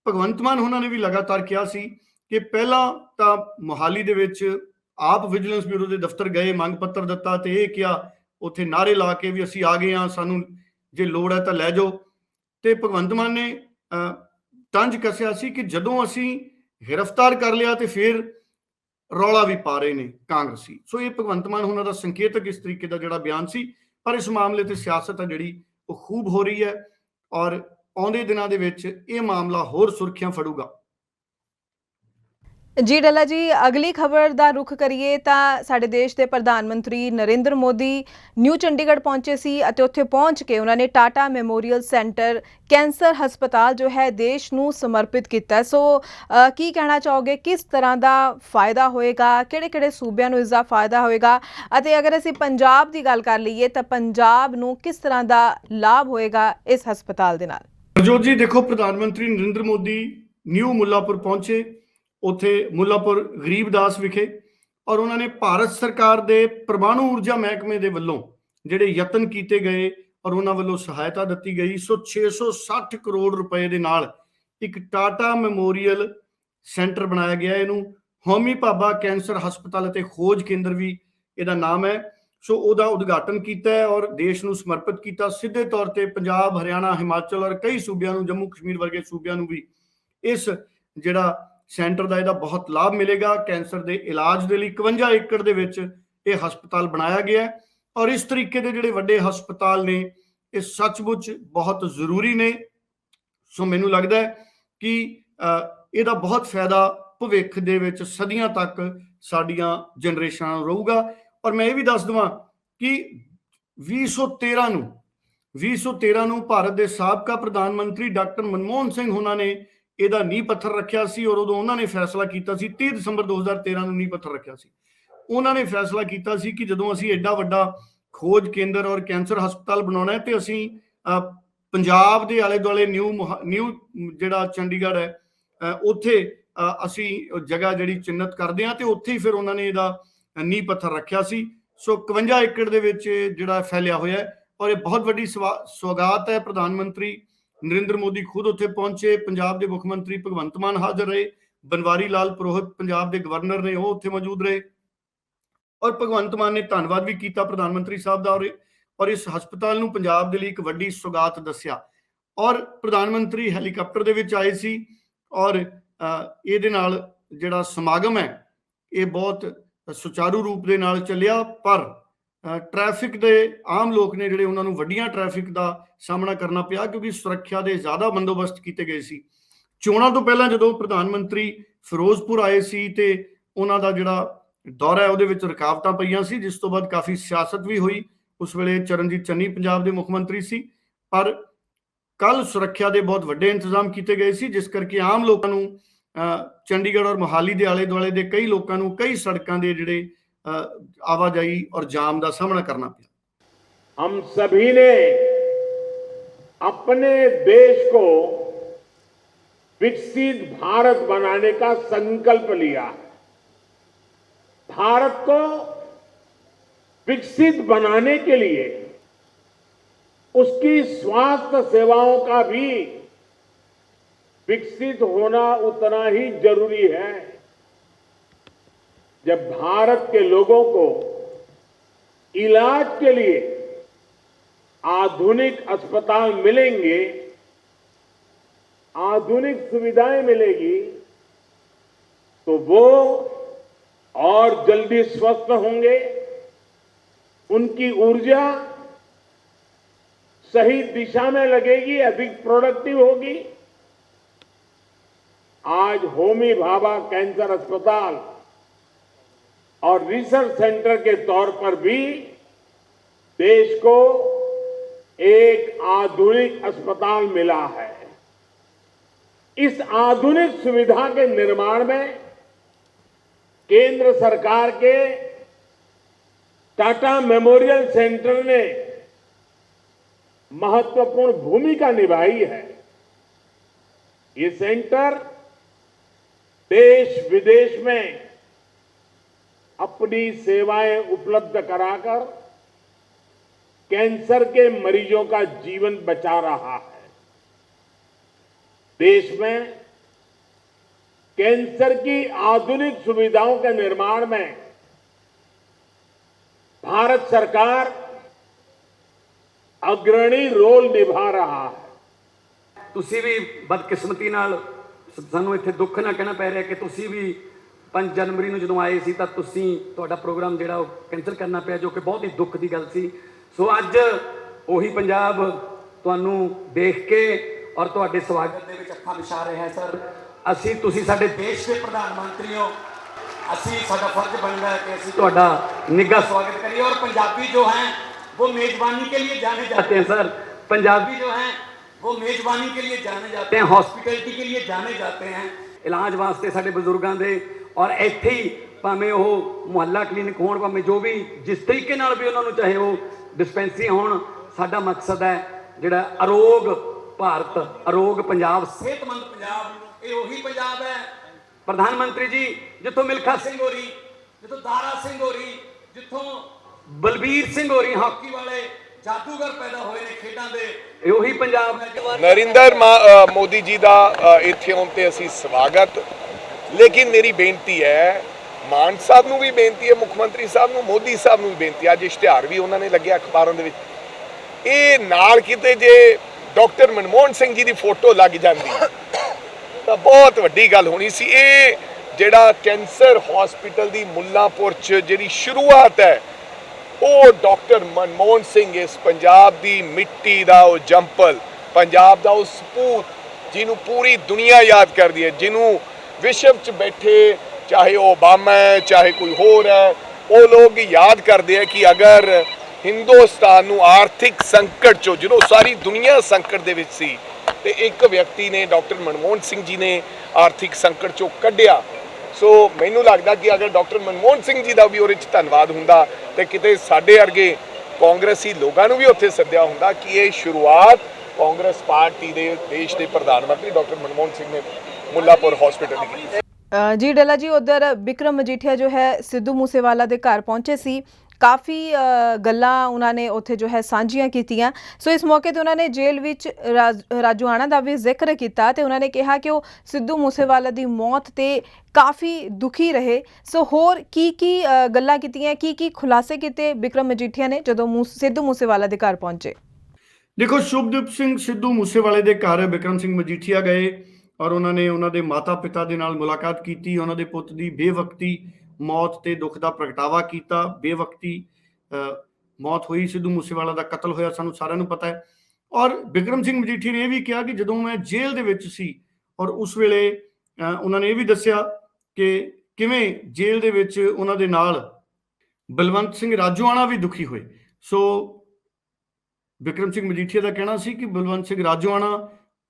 ਭਗਵੰਤ ਮਾਨ ਉਹਨਾਂ ਨੇ ਵੀ ਲਗਾਤਾਰ ਕਿਹਾ ਸੀ ਕਿ ਪਹਿਲਾਂ ਤਾਂ ਮੋਹਾਲੀ ਦੇ ਵਿੱਚ ਆਪ ਵਿਜੀਲੈਂਸ ਬਿਊਰੋ ਦੇ ਦਫ਼ਤਰ ਗਏ, ਮੰਗ ਪੱਤਰ ਦਿੱਤਾ ਤੇ ਇਹ ਕਿਹਾ ਉੱਥੇ ਨਾਅਰੇ ਲਾ ਕੇ ਵੀ ਅਸੀਂ ਆ ਗਏ ਹਾਂ, ਸਾਨੂੰ ਜੇ ਲੋੜ ਹੈ ਤਾਂ ਲੈ ਜਾਓ। ਤੇ ਭਗਵੰਤ ਮਾਨ ਨੇ ਤੰਜ ਕੱਸਿਆ ਸੀ ਕਿ ਜਦੋਂ ਅਸੀਂ ਗ੍ਰਿਫਤਾਰ ਕਰ ਲਿਆ ਤੇ ਫਿਰ ਰੌਲਾ ਵੀ ਪਾ ਰਹੇ ਨੇ ਕਾਂਗਰਸੀ। ਸੋ ਇਹ ਭਗਵੰਤ ਮਾਨ ਉਹਨਾਂ ਦਾ ਸੰਕੇਤਕ ਇਸ ਤਰੀਕੇ ਦਾ ਜਿਹੜਾ ਬਿਆਨ ਸੀ। ਪਰ ਇਸ ਮਾਮਲੇ ਤੇ ਸਿਆਸਤ ਹੈ ਜਿਹੜੀ ਉਹ ਖੂਬ ਹੋ ਰਹੀ ਹੈ ਔਰ ਆਉਂਦੇ ਦਿਨਾਂ ਦੇ ਵਿੱਚ ਇਹ ਮਾਮਲਾ ਹੋਰ ਸੁਰਖੀਆਂ ਫੜੂਗਾ। ਜੀ ਡੱਲਾ ਜੀ, ਅਗਲੀ ਖਬਰ ਦਾ ਰੁਖ ਕਰੀਏ ਤਾਂ ਸਾਡੇ ਦੇਸ਼ ਦੇ ਪ੍ਰਧਾਨ ਮੰਤਰੀ ਨਰਿੰਦਰ ਮੋਦੀ ਨਿਊ ਚੰਡੀਗੜ੍ਹ ਪਹੁੰਚੇ ਸੀ ਅਤੇ ਉੱਥੇ ਪਹੁੰਚ ਕੇ ਉਹਨਾਂ ਨੇ ਟਾਟਾ ਮੈਮੋਰੀਅਲ ਸੈਂਟਰ ਕੈਂਸਰ ਹਸਪਤਾਲ ਜੋ ਹੈ ਦੇਸ਼ ਨੂੰ ਸਮਰਪਿਤ ਕੀਤਾ। ਸੋ ਕੀ ਕਹਿਣਾ ਚਾਹੋਗੇ, ਕਿਸ ਤਰ੍ਹਾਂ ਦਾ ਫਾਇਦਾ ਹੋਏਗਾ, ਕਿਹੜੇ-ਕਿਹੜੇ ਸੂਬਿਆਂ ਨੂੰ ਇਸ ਦਾ ਫਾਇਦਾ ਹੋਏਗਾ ਅਤੇ ਅਗਰ ਅਸੀਂ ਪੰਜਾਬ ਦੀ ਗੱਲ ਕਰ ਲਈਏ ਤਾਂ ਪੰਜਾਬ ਨੂੰ ਕਿਸ ਤਰ੍ਹਾਂ ਦਾ ਲਾਭ ਹੋਏਗਾ ਇਸ ਹਸਪਤਾਲ ਦੇ ਨਾਲ? ਪ੍ਰਜੋਤ ਜੀ ਦੇਖੋ, ਪ੍ਰਧਾਨ ਮੰਤਰੀ ਨਰਿੰਦਰ ਮੋਦੀ ਨਿਊ ਮੁੱਲਾਪੁਰ ਪਹੁੰਚੇ, ਉੱਥੇ ਮੁੱਲਾਪੁਰ ਗਰੀਬਦਾਸ ਵਿਖੇ, ਔਰ ਉਹਨਾਂ ਨੇ ਭਾਰਤ ਸਰਕਾਰ ਦੇ ਪਰਮਾਣੂ ਊਰਜਾ ਮਹਿਕਮੇ ਦੇ ਵੱਲੋਂ ਜਿਹੜੇ ਯਤਨ ਕੀਤੇ ਗਏ ਔਰ ਉਹਨਾਂ ਵੱਲੋਂ ਸਹਾਇਤਾ ਦਿੱਤੀ ਗਈ। ਸੋ 660 ਕਰੋੜ ਰੁਪਏ ਦੇ ਨਾਲ ਇੱਕ ਟਾਟਾ ਮੈਮੋਰੀਅਲ ਸੈਂਟਰ ਬਣਾਇਆ ਗਿਆ। ਇਹਨੂੰ ਹੋਮੀ ਭਾਬਾ ਕੈਂਸਰ ਹਸਪਤਾਲ ਅਤੇ ਖੋਜ ਕੇਂਦਰ ਵੀ ਇਹਦਾ ਨਾਮ ਹੈ। ਸੋ ਉਹਦਾ ਉਦਘਾਟਨ ਕੀਤਾ ਹੈ ਔਰ ਦੇਸ਼ ਨੂੰ ਸਮਰਪਿਤ ਕੀਤਾ। ਸਿੱਧੇ ਤੌਰ ਤੇ ਪੰਜਾਬ, ਹਰਿਆਣਾ, ਹਿਮਾਚਲ ਔਰ ਕਈ ਸੂਬਿਆਂ ਨੂੰ, ਜੰਮੂ ਕਸ਼ਮੀਰ ਵਰਗੇ ਸੂਬਿਆਂ ਨੂੰ ਵੀ ਇਸ ਜਿਹੜਾ ਸੈਂਟਰ ਦਾ ਇਹਦਾ ਬਹੁਤ ਲਾਭ ਮਿਲੇਗਾ। ਕੈਂਸਰ ਦੇ ਇਲਾਜ ਦੇ ਲਈ 51 ਏਕੜ ਦੇ ਵਿੱਚ ਇਹ ਹਸਪਤਾਲ ਬਣਾਇਆ ਗਿਆ ਹੈ ਔਰ ਇਸ ਤਰੀਕੇ ਦੇ ਜਿਹੜੇ ਵੱਡੇ ਹਸਪਤਾਲ ਨੇ ਇਹ ਸੱਚਮੁੱਚ ਬਹੁਤ ਜ਼ਰੂਰੀ ਨੇ। ਸੋ ਮੈਨੂੰ ਲੱਗਦਾ ਹੈ ਕਿ ਇਹਦਾ ਬਹੁਤ ਫਾਇਦਾ ਭਵਿੱਖ ਦੇ ਵਿੱਚ ਸਦੀਆਂ ਤੱਕ ਸਾਡੀਆਂ ਜਨਰੇਸ਼ਨਾਂ ਨੂੰ ਰਹੂਗਾ। ਔਰ ਮੈਂ ਇਹ ਵੀ ਦੱਸ ਦਵਾਂ ਕਿ 2013 ਨੂੰ ਭਾਰਤ ਦੇ ਸਾਬਕਾ ਪ੍ਰਧਾਨ ਮੰਤਰੀ ਡਾਕਟਰ ਮਨਮੋਹਨ ਸਿੰਘ ਉਹਨਾਂ ਨੇ ਇਹਦਾ ਨੀਂਹ ਪੱਥਰ ਰੱਖਿਆ ਸੀ ਔਰ ਉਦੋਂ ਉਹਨਾਂ ਨੇ ਫੈਸਲਾ ਕੀਤਾ ਸੀ, 30 ਦਸੰਬਰ 2013 ਨੂੰ ਨੀਂਹ ਪੱਥਰ ਰੱਖਿਆ ਸੀ। ਉਹਨਾਂ ਨੇ ਫੈਸਲਾ ਕੀਤਾ ਸੀ ਕਿ ਜਦੋਂ ਅਸੀਂ ਐਡਾ ਵੱਡਾ ਖੋਜ ਕੇਂਦਰ ਔਰ ਕੈਂਸਰ ਹਸਪਤਾਲ ਬਣਾਉਣਾ ਹੈ ਤੇ ਅਸੀਂ ਪੰਜਾਬ ਦੇ ਆਲੇ ਦੁਆਲੇ ਨਿਊ ਜਿਹੜਾ ਚੰਡੀਗੜ੍ਹ ਹੈ ਉੱਥੇ ਅਸੀਂ ਜਗ੍ਹਾ ਜਿਹੜੀ ਚਿੰਨਤ ਕਰਦੇ ਹਾਂ ਤੇ ਉੱਥੇ ਹੀ ਫਿਰ ਉਹਨਾਂ ਨੇ ਇਹਦਾ ਨੀਂਹ ਪੱਥਰ ਰੱਖਿਆ ਸੀ। ਸੋ 51 ਏਕੜ ਦੇ ਵਿੱਚ ਜਿਹੜਾ ਫੈਲਿਆ ਹੋਇਆ ਹੈ ਔਰ ਇਹ ਬਹੁਤ ਵੱਡੀ ਸੌਗਾਤ ਹੈ। ਪ੍ਰਧਾਨ ਮੰਤਰੀ ਨਰਿੰਦਰ ਮੋਦੀ ਖੁਦ ਉੱਥੇ ਪਹੁੰਚੇ, ਪੰਜਾਬ ਦੇ ਮੁੱਖ ਮੰਤਰੀ ਭਗਵੰਤ ਮਾਨ ਹਾਜ਼ਰ ਰਹੇ, ਬਨਵਾਰੀ ਲਾਲ ਪੁਰੋਹਿਤ ਪੰਜਾਬ ਦੇ ਗਵਰਨਰ ਨੇ, ਉਹ ਉੱਥੇ ਮੌਜੂਦ ਰਹੇ ਔਰ ਭਗਵੰਤ ਮਾਨ ਨੇ ਧੰਨਵਾਦ ਵੀ ਕੀਤਾ ਪ੍ਰਧਾਨ ਮੰਤਰੀ ਸਾਹਿਬ ਦਾ ਔਰ ਇਸ ਹਸਪਤਾਲ ਨੂੰ ਪੰਜਾਬ ਦੇ ਲਈ ਇੱਕ ਵੱਡੀ ਸੌਗਾਤ ਦੱਸਿਆ। ਔਰ ਪ੍ਰਧਾਨ ਮੰਤਰੀ ਹੈਲੀਕਾਪਟਰ ਦੇ ਵਿੱਚ ਆਏ ਸੀ ਔਰ ਇਹਦੇ ਨਾਲ ਜਿਹੜਾ ਸਮਾਗਮ ਹੈ ਇਹ ਬਹੁਤ ਸੁਚਾਰੂ ਰੂਪ ਦੇ ਨਾਲ ਚੱਲਿਆ। ਪਰ ਟ੍ਰੈਫਿਕ ਦੇ ਆਮ ਲੋਕ ਨੇ ਜਿਹੜੇ ਉਹਨਾਂ ਨੂੰ ਵੱਡੀਆਂ ਟ੍ਰੈਫਿਕ ਦਾ ਸਾਹਮਣਾ ਕਰਨਾ ਪਿਆ ਕਿਉਂਕਿ ਸੁਰੱਖਿਆ ਦੇ ਜ਼ਿਆਦਾ ਬੰਦੋਬਸਤ ਕੀਤੇ ਗਏ ਸੀ। ਚੋਣਾਂ ਤੋਂ ਪਹਿਲਾਂ ਜਦੋਂ ਪ੍ਰਧਾਨ ਮੰਤਰੀ ਫਿਰੋਜ਼ਪੁਰ ਆਏ ਸੀ ਤੇ ਉਹਨਾਂ ਦਾ ਜਿਹੜਾ ਦੌਰਾ ਹੈ ਉਹਦੇ ਵਿੱਚ ਰੁਕਾਵਟਾਂ ਪਈਆਂ ਸੀ, ਜਿਸ ਤੋਂ ਬਾਅਦ ਕਾਫੀ ਸਿਆਸਤ ਵੀ ਹੋਈ। ਉਸ ਵੇਲੇ ਚਰਨਜੀਤ ਚੰਨੀ ਪੰਜਾਬ ਦੇ ਮੁੱਖ ਮੰਤਰੀ ਸੀ। ਪਰ ਕੱਲ ਸੁਰੱਖਿਆ ਦੇ ਬਹੁਤ ਵੱਡੇ ਇੰਤਜ਼ਾਮ ਕੀਤੇ ਗਏ ਸੀ, ਜਿਸ ਕਰਕੇ ਆਮ ਲੋਕਾਂ ਨੂੰ ਚੰਡੀਗੜ੍ਹ ਔਰ ਮੋਹਾਲੀ ਦੇ ਆਲੇ ਦੁਆਲੇ ਦੇ ਕਈ ਲੋਕਾਂ ਨੂੰ ਕਈ ਸੜਕਾਂ ਦੇ ਜਿਹੜੇ आवाजाही और जाम का सामना करना पड़ा। हम सभी ने अपने देश को विकसित भारत बनाने का संकल्प लिया है। भारत को विकसित बनाने के लिए उसकी स्वास्थ्य सेवाओं का भी विकसित होना उतना ही जरूरी है। जब भारत के लोगों को इलाज के लिए आधुनिक अस्पताल मिलेंगे, आधुनिक सुविधाएं मिलेगी, तो वो और जल्दी स्वस्थ होंगे, उनकी ऊर्जा सही दिशा में लगेगी, अधिक प्रोडक्टिव होगी। आज होमी भाभा कैंसर अस्पताल और रिसर्च सेंटर के तौर पर भी देश को एक आधुनिक अस्पताल मिला है। इस आधुनिक सुविधा के निर्माण में केंद्र सरकार के टाटा मेमोरियल सेंटर ने महत्वपूर्ण भूमिका निभाई है। ये सेंटर देश विदेश में अपनी सेवाएं उपलब्ध कराकर कैंसर के मरीजों का जीवन बचा रहा है। देश में कैंसर की आधुनिक सुविधाओं के निर्माण में भारत सरकार अग्रणी रोल निभा रहा है। ਤੁਸੀਂ ਵੀ ਬਦਕਿਸਮਤੀ ਨਾਲ ਸਾਨੂੰ ਇੱਥੇ ਦੁੱਖ ਨਾ ਕਹਿਣਾ ਪੈ ਰਿਹਾ ਕਿ ਤੁਸੀਂ ਵੀ 5 ਜਨਵਰੀ ਨੂੰ ਜਦੋਂ ਆਏ ਸੀ ਤਾਂ ਤੁਹਾਡਾ ਪ੍ਰੋਗਰਾਮ ਜਿਹੜਾ ਉਹ ਕੈਂਸਲ ਕਰਨਾ ਪਿਆ, ਜੋ ਕਿ ਬਹੁਤ ਹੀ ਦੁੱਖ ਦੀ ਗੱਲ ਸੀ। ਸੋ ਅੱਜ ਉਹੀ ਪੰਜਾਬ ਤੁਹਾਨੂੰ ਦੇਖ ਕੇ ਔਰ ਤੁਹਾਡੇ ਸਵਾਗਤ ਦੇ ਵਿੱਚ ਅੱਖਾਂ ਵਿਛਾ ਰਿਹਾ ਹੈ। ਸਰ ਤੁਸੀਂ ਸਾਡੇ ਦੇਸ਼ ਦੇ ਪ੍ਰਧਾਨ ਮੰਤਰੀ ਹੋ, ਸਾਡਾ ਫਰਜ਼ ਬਣਦਾ है कि ਅਸੀਂ ਤੁਹਾਡਾ ਨਿੱਘਾ ਸਵਾਗਤ ਕਰੀਏ। और पंजाबी जो हैं वो मेजबानी के लिए जाने जाते हैं। सर पंजाबी जो हैं वो मेजबानी के लिए जाने जाते हैं, हॉस्पिटैलिटी के लिए जाने जाते हैं, इलाज वास्ते साडे बुजुर्गों के। और ਇੱਥੇ ਹੀ ਭਾਵੇਂ ਉਹ ਮੁਹੱਲਾ ਕਲੀਨਿਕ ਹੋਣ, ਭਾਵੇਂ ਜੋ ਵੀ ਜਿਸ ਤਰੀਕੇ ਨਾਲ ਵੀ ਉਹਨਾਂ ਨੂੰ ਚਾਹੇ ਉਹ ਡਿਸਪੈਂਸਰੀ ਹੋਣ, ਸਾਡਾ ਮਕਸਦ ਹੈ ਜਿਹੜਾ ਅਰੋਗ ਭਾਰਤ, ਅਰੋਗ ਪੰਜਾਬ, ਸਿਹਤਮੰਦ ਪੰਜਾਬ। ਇਹ ਉਹੀ ਪੰਜਾਬ ਹੈ ਪ੍ਰਧਾਨ ਮੰਤਰੀ ਜੀ ਜਿੱਥੋਂ ਮਿਲਖਾ ਸਿੰਘ ਹੋਰੀ, ਜਿੱਥੋਂ ਦਾਰਾ ਸਿੰਘ ਹੋਰੀ, ਜਿੱਥੋਂ ਬਲਬੀਰ ਸਿੰਘ ਹੋਰੀ ਹਾਕੀ ਵਾਲੇ ਜਾਦੂਗਰ ਪੈਦਾ ਹੋਏ ਨੇ ਖੇਡਾਂ ਦੇ। ਇਹ ਉਹੀ ਪੰਜਾਬ ਹੈ। ਨਰਿੰਦਰ ਮੋਦੀ ਜੀ ਦਾ ਇੱਥੇ ਆਉਣ ਤੇ ਅਸੀਂ ਸਵਾਗਤ, ਲੇਕਿਨ ਮੇਰੀ ਬੇਨਤੀ ਹੈ, ਮਾਨ ਸਾਹਿਬ ਨੂੰ ਵੀ ਬੇਨਤੀ ਹੈ, ਮੁੱਖ ਮੰਤਰੀ ਸਾਹਿਬ ਨੂੰ, ਮੋਦੀ ਸਾਹਿਬ ਨੂੰ ਵੀ ਬੇਨਤੀ ਹੈ। ਅੱਜ ਇਸ਼ਤਿਹਾਰ ਵੀ ਉਹਨਾਂ ਨੇ ਲੱਗਿਆ ਅਖਬਾਰਾਂ ਦੇ ਵਿੱਚ, ਇਹ ਨਾਲ ਕਿਤੇ ਜੇ ਡਾਕਟਰ ਮਨਮੋਹਨ ਸਿੰਘ ਜੀ ਦੀ ਫੋਟੋ ਲੱਗ ਜਾਂਦੀ ਤਾਂ ਬਹੁਤ ਵੱਡੀ ਗੱਲ ਹੋਣੀ ਸੀ। ਇਹ ਜਿਹੜਾ ਕੈਂਸਰ ਹਸਪੀਟਲ ਦੀ ਮੁੱਲਾਂਪੁਰ 'ਚ ਜਿਹੜੀ ਸ਼ੁਰੂਆਤ ਹੈ, ਉਹ ਡਾਕਟਰ ਮਨਮੋਹਨ ਸਿੰਘ ਇਸ ਪੰਜਾਬ ਦੀ ਮਿੱਟੀ ਦਾ ਉਹ ਜੰਪਲ, ਪੰਜਾਬ ਦਾ ਉਹ ਸਪੂਤ ਜਿਹਨੂੰ ਪੂਰੀ ਦੁਨੀਆ ਯਾਦ ਕਰਦੀ ਹੈ, ਜਿਹਨੂੰ ਵਿਸ਼ਵ 'ਚ ਬੈਠੇ ਚਾਹੇ ਉਹ ਓਬਾਮਾ ਹੈ, ਚਾਹੇ ਕੋਈ ਹੋਰ ਹੈ, ਉਹ ਲੋਕ ਯਾਦ ਕਰਦੇ ਆ ਕਿ ਅਗਰ ਹਿੰਦੁਸਤਾਨ ਨੂੰ ਆਰਥਿਕ ਸੰਕਟ 'ਚੋਂ, ਜਦੋਂ ਸਾਰੀ ਦੁਨੀਆ ਸੰਕਟ ਦੇ ਵਿੱਚ ਸੀ, ਤੇ ਇੱਕ ਵਿਅਕਤੀ ਨੇ, ਡਾਕਟਰ ਮਨਮੋਹਨ ਸਿੰਘ ਜੀ ਨੇ ਆਰਥਿਕ ਸੰਕਟ 'ਚੋਂ ਕੱਢਿਆ। ਸੋ ਮੈਨੂੰ ਲੱਗਦਾ ਕਿ ਅਗਰ ਡਾਕਟਰ ਮਨਮੋਹਨ ਸਿੰਘ ਜੀ ਦਾ ਵੀ ਉਹਦੇ 'ਚ ਧੰਨਵਾਦ ਹੁੰਦਾ ਤੇ ਕਿਤੇ ਸਾਡੇ ਵਰਗੇ ਕਾਂਗਰਸੀ ਲੋਕਾਂ ਨੂੰ ਵੀ ਉੱਥੇ ਸੱਦਿਆ ਹੁੰਦਾ ਕਿ ਇਹ ਸ਼ੁਰੂਆਤ ਕਾਂਗਰਸ ਪਾਰਟੀ ਦੇ ਦੇਸ਼ ਦੇ ਪ੍ਰਧਾਨ ਮੰਤਰੀ ਡਾਕਟਰ ਮਨਮੋਹਨ ਸਿੰਘ ਨੇ ਮੁੱਲਾਂਪੁਰ ਹਸਪੀਟਲ ਦੀ ਕੀਤੀ। जी डला जी, उधर बिक्रम मजीठिया जो है सिद्धू मूसेवाला के घर पहुंचे सी, काफ़ी गल्लां उन्होंने उत्थे जो है साझियां कीतियां। सो इस मौके ते उन्होंने जेल विच राजोआणा का भी जिक्र किया ते उन्होंने कहा कि वो सिद्धू मूसेवाला की मौत ते काफ़ी दुखी रहे। सो होर की गल्लां कीतियां, की खुलासे किए बिक्रम मजीठिया ने जदों सिद्धू मूसेवाला के घर पहुंचे? देखो, शुभदीप सिंह सिद्धू मूसेवाले के घर बिक्रम सिंह मजीठिया गए और उन्होंने उन्होंने माता पिता के नाल मुलाकात की, उन्होंने पुत की बेवकती मौत ते दुख का प्रगटावा किया। बेवकती मौत हुई, सिद्धू मूसेवाला का कतल होया, सानू सारिआं नूं पता है। और बिक्रम सिंह मजीठी ने यह भी कहा कि जदों मैं जेल दे विच सी और उस वेले उन्होंने ये भी दस्सिया कि किवें जेल दे विच उन्हां दे नाल बलवंत सिंह राजोआणा भी दुखी होए। सो बिक्रम सिंह मजीठिया का कहना सी कि बलवंत सिंह राजोआणा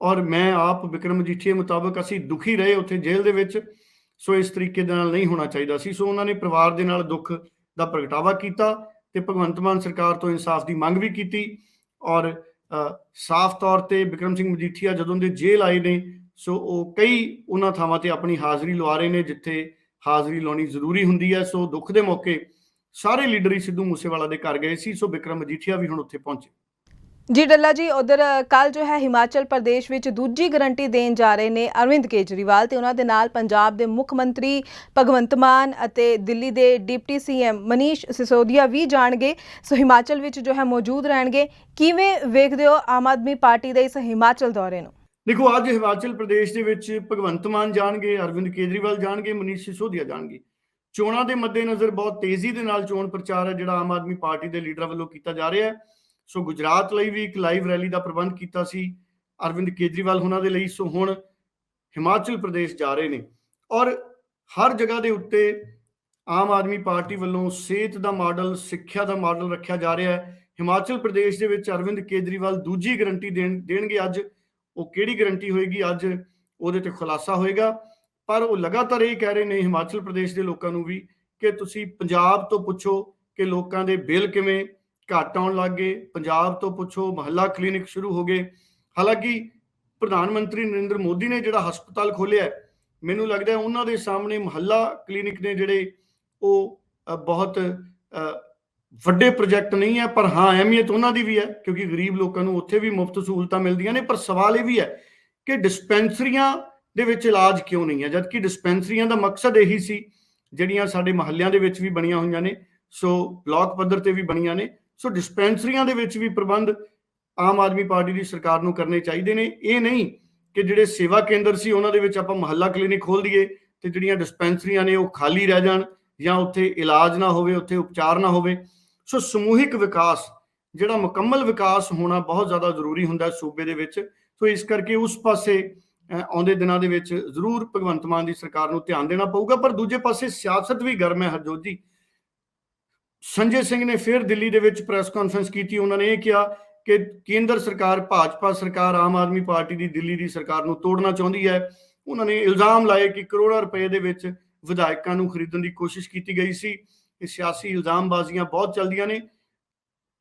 और मैं आप बिक्रम मजीठिया मुताबिक असी दुखी रहे उत्थे जेल दे विच। सो इस तरीके दे नाल नहीं होना चाहिए सी। सो उन्होंने परिवार दे नाल दुख का प्रगटावा किया ते भगवंत मान सरकार तो इंसाफ की मंग भी की। और साफ तौर पर बिक्रम सिंह मजीठिया जदों दे जेल आए ने, सो वो कई उन्हां थावां ते अपनी हाज़री लवा रहे हैं जिथे हाज़री लाउणी जरूरी हुंदी है। सो दुख के मौके सारे लीडर ही सिद्धू मूसेवाला के घर गए सी। सो बिक्रम मजीठिया भी हुण उत्थे पहुंचे। जी डल्ला जी, उधर कल जो है हिमाचल प्रदेश में दूजी गारंटी देन जा रहे हैं अरविंद केजरीवाल ते उन्हां दे नाल पंजाब दे मुख मंत्री भगवंत मान अते दिल्ली दे डिप्टी सीएम मनीष सिसोदिया भी जाणगे। सो हिमाचल विच जो है मौजूद रहणगे। किवें वेखदे हो आम आदमी पार्टी दे इस हिमाचल दौरे नूं? देखो, अज हिमाचल प्रदेश दे विच भगवंत मान जाणगे, अरविंद केजरीवाल जाणगे, मनीष सिसोदिया जाणगे। चोणां दे मद्देनज़र बहुत तेज़ी दे नाल चोण प्रचार है जिहड़ा आम आदमी पार्टी दे लीडरां वल्लों कीता जा रहा है। सो गुजरात लई भी एक लाइव रैली का प्रबंध किया सी अरविंद केजरीवाल होना दे लई। सो हुण हिमाचल प्रदेश जा रहे हैं और हर जगह के उत्ते आम आदमी पार्टी वालों सेहत का मॉडल, सिक्ख्या का मॉडल रखा जा रहा है। हिमाचल प्रदेश के विच अरविंद केजरीवाल दूजी गारंटी देणगे। अज वो किहड़ी गारंटी होएगी, अज उहदे ते खुलासा होएगा। पर वो लगातार ये कह रहे हैं हिमाचल प्रदेश के लोगों को भी कि तुसीं पंजाब तो पुछो कि लोगों के बिल किवें घट आउण लग गए, पंजाब तो पुछो महल्ला क्लीनिक शुरू हो गए। हालांकि प्रधानमंत्री नरेंद्र मोदी ने जिहड़ा हस्पताल खोलिया है, मैनूं लगदा है उन्हां दे सामने महल्ला क्लीनिक ने जिहड़े वो बहुत ਵੱਡੇ ਪ੍ਰੋਜੈਕਟ नहीं है। पर हाँ, अहमियत उन्हां दी भी है क्योंकि गरीब लोगों को उत्थे भी मुफ्त सहूलतां मिलदियां ने। पर सवाल ये भी है कि डिस्पेंसरियां दे विच इलाज क्यों नहीं है, जबकि डिस्पेंसरियां दा मकसद यही सी जिहड़ियां साडे महल्लियां दे विच भी बणीਆਂ होईयां ने, सो ब्लॉक पद्धर ते भी बणीਆਂ ने। सो डिस्पेंसरियां दे विच भी प्रबंध ਆਮ ਆਦਮੀ ਪਾਰਟੀ ਦੀ ਸਰਕਾਰ ਨੂੰ ਕਰਨੇ ਚਾਹੀਦੇ ਨੇ। ਇਹ ਨਹੀਂ ਕਿ ਜਿਹੜੇ ਸੇਵਾ ਕੇਂਦਰ ਸੀ ਉਹਨਾਂ ਦੇ ਵਿੱਚ ਆਪਾਂ ਮੁਹੱਲਾ ਕਲੀਨਿਕ ਖੋਲ੍ਹ ਦਈਏ ਤੇ ਜਿਹੜੀਆਂ ਡਿਸਪੈਂਸਰੀਆਂ ਨੇ ਉਹ ਖਾਲੀ ਰਹਿ ਜਾਣ ਜਾਂ ਉੱਥੇ ਇਲਾਜ ਨਾ ਹੋਵੇ, ਉੱਥੇ ਉਪਚਾਰ ਨਾ ਹੋਵੇ। ਸੋ ਸਮੂਹਿਕ ਵਿਕਾਸ, ਜਿਹੜਾ ਮੁਕੰਮਲ ਵਿਕਾਸ ਹੋਣਾ ਬਹੁਤ ਜ਼ਿਆਦਾ ਜ਼ਰੂਰੀ ਹੁੰਦਾ ਸੂਬੇ ਦੇ ਵਿੱਚ। ਸੋ ਇਸ ਕਰਕੇ ਉਸ ਪਾਸੇ ਆਉਂਦੇ ਦਿਨਾਂ ਦੇ ਵਿੱਚ ਜ਼ਰੂਰ ਭਗਵੰਤ ਮਾਨ ਦੀ ਸਰਕਾਰ ਨੂੰ ਧਿਆਨ ਦੇਣਾ ਪਊਗਾ। ਪਰ ਦੂਜੇ ਪਾਸੇ ਸਿਆਸਤ ਵੀ ਗਰਮ ਹੈ ਹਰਜੋਤ ਜੀ। ਸੰਜੇ ਸਿੰਘ ਨੇ ਫਿਰ ਦਿੱਲੀ ਦੇ ਵਿੱਚ ਪ੍ਰੈਸ ਕਾਨਫਰੰਸ ਕੀਤੀ। ਉਹਨਾਂ ਨੇ ਇਹ ਕਿਹਾ ਕਿ ਕੇਂਦਰ ਸਰਕਾਰ, ਭਾਜਪਾ ਸਰਕਾਰ ਆਮ ਆਦਮੀ ਪਾਰਟੀ ਦੀ ਦਿੱਲੀ ਦੀ ਸਰਕਾਰ ਨੂੰ ਤੋੜਨਾ ਚਾਹੁੰਦੀ ਹੈ। ਉਹਨਾਂ ਨੇ ਇਲਜ਼ਾਮ ਲਾਏ ਕਿ ਕਰੋੜਾਂ ਰੁਪਏ ਦੇ ਵਿੱਚ ਵਿਧਾਇਕਾਂ ਨੂੰ ਖਰੀਦਣ ਦੀ ਕੋਸ਼ਿਸ਼ ਕੀਤੀ ਗਈ ਸੀ। ਇਹ ਸਿਆਸੀ ਇਲਜ਼ਾਮਬਾਜ਼ੀਆਂ ਬਹੁਤ ਚੱਲਦੀਆਂ ਨੇ।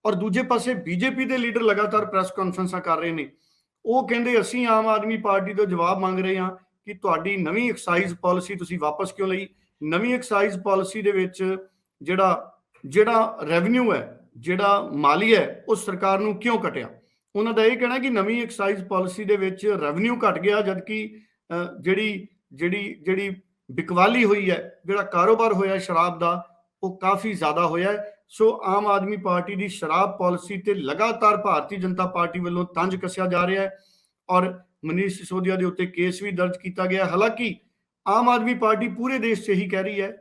ਔਰ ਦੂਜੇ ਪਾਸੇ ਬੀਜੇਪੀ ਦੇ ਲੀਡਰ ਲਗਾਤਾਰ ਪ੍ਰੈਸ ਕਾਨਫਰੰਸਾਂ ਕਰ ਰਹੇ ਨੇ। ਉਹ ਕਹਿੰਦੇ ਅਸੀਂ ਆਮ ਆਦਮੀ ਪਾਰਟੀ ਤੋਂ ਜਵਾਬ ਮੰਗ ਰਹੇ ਹਾਂ ਕਿ ਤੁਹਾਡੀ ਨਵੀਂ ਐਕਸਾਈਜ਼ ਪਾਲਿਸੀ ਤੁਸੀਂ ਵਾਪਸ ਕਿਉਂ ਲਈ। ਨਵੀਂ ਐਕਸਾਈਜ਼ ਪਾਲਿਸੀ ਦੇ ਵਿੱਚ ਜਿਹੜਾ ਰੈਵਨਿਊ ਹੈ, ਜਿਹੜਾ ਮਾਲੀਆ ਹੈ, ਉਹ ਸਰਕਾਰ ਨੂੰ ਕਿਉਂ ਘਟਿਆ। ਉਹਨਾਂ ਦਾ ਇਹ ਕਹਿਣਾ ਕਿ ਨਵੀਂ ਐਕਸਾਈਜ਼ ਪਾਲਿਸੀ ਦੇ ਵਿੱਚ ਰੈਵਨਿਊ ਘਟ ਗਿਆ, ਜਦਕਿ ਜਿਹੜੀ ਬਿਕਵਾਲੀ ਹੋਈ ਹੈ, ਜਿਹੜਾ ਕਾਰੋਬਾਰ ਹੋਇਆ ਸ਼ਰਾਬ ਦਾ, ਉਹ ਕਾਫੀ ਜ਼ਿਆਦਾ ਹੋਇਆ ਹੈ। ਸੋ ਆਮ ਆਦਮੀ ਪਾਰਟੀ ਦੀ ਸ਼ਰਾਬ ਪਾਲਿਸੀ ਤੇ ਲਗਾਤਾਰ ਭਾਰਤੀ ਜਨਤਾ ਪਾਰਟੀ ਵੱਲੋਂ ਤੰਜ ਕੱਸਿਆ ਜਾ ਰਿਹਾ ਹੈ ਔਰ ਮਨੀਸ਼ ਸਿਸੋਦੀਆ ਦੇ ਉੱਤੇ ਕੇਸ ਵੀ ਦਰਜ ਕੀਤਾ ਗਿਆ। ਹਾਲਾਂਕਿ ਆਮ ਆਦਮੀ ਪਾਰਟੀ ਪੂਰੇ ਦੇਸ਼ 'ਚ ਇਹੀ ਕਹਿ ਰਹੀ ਹੈ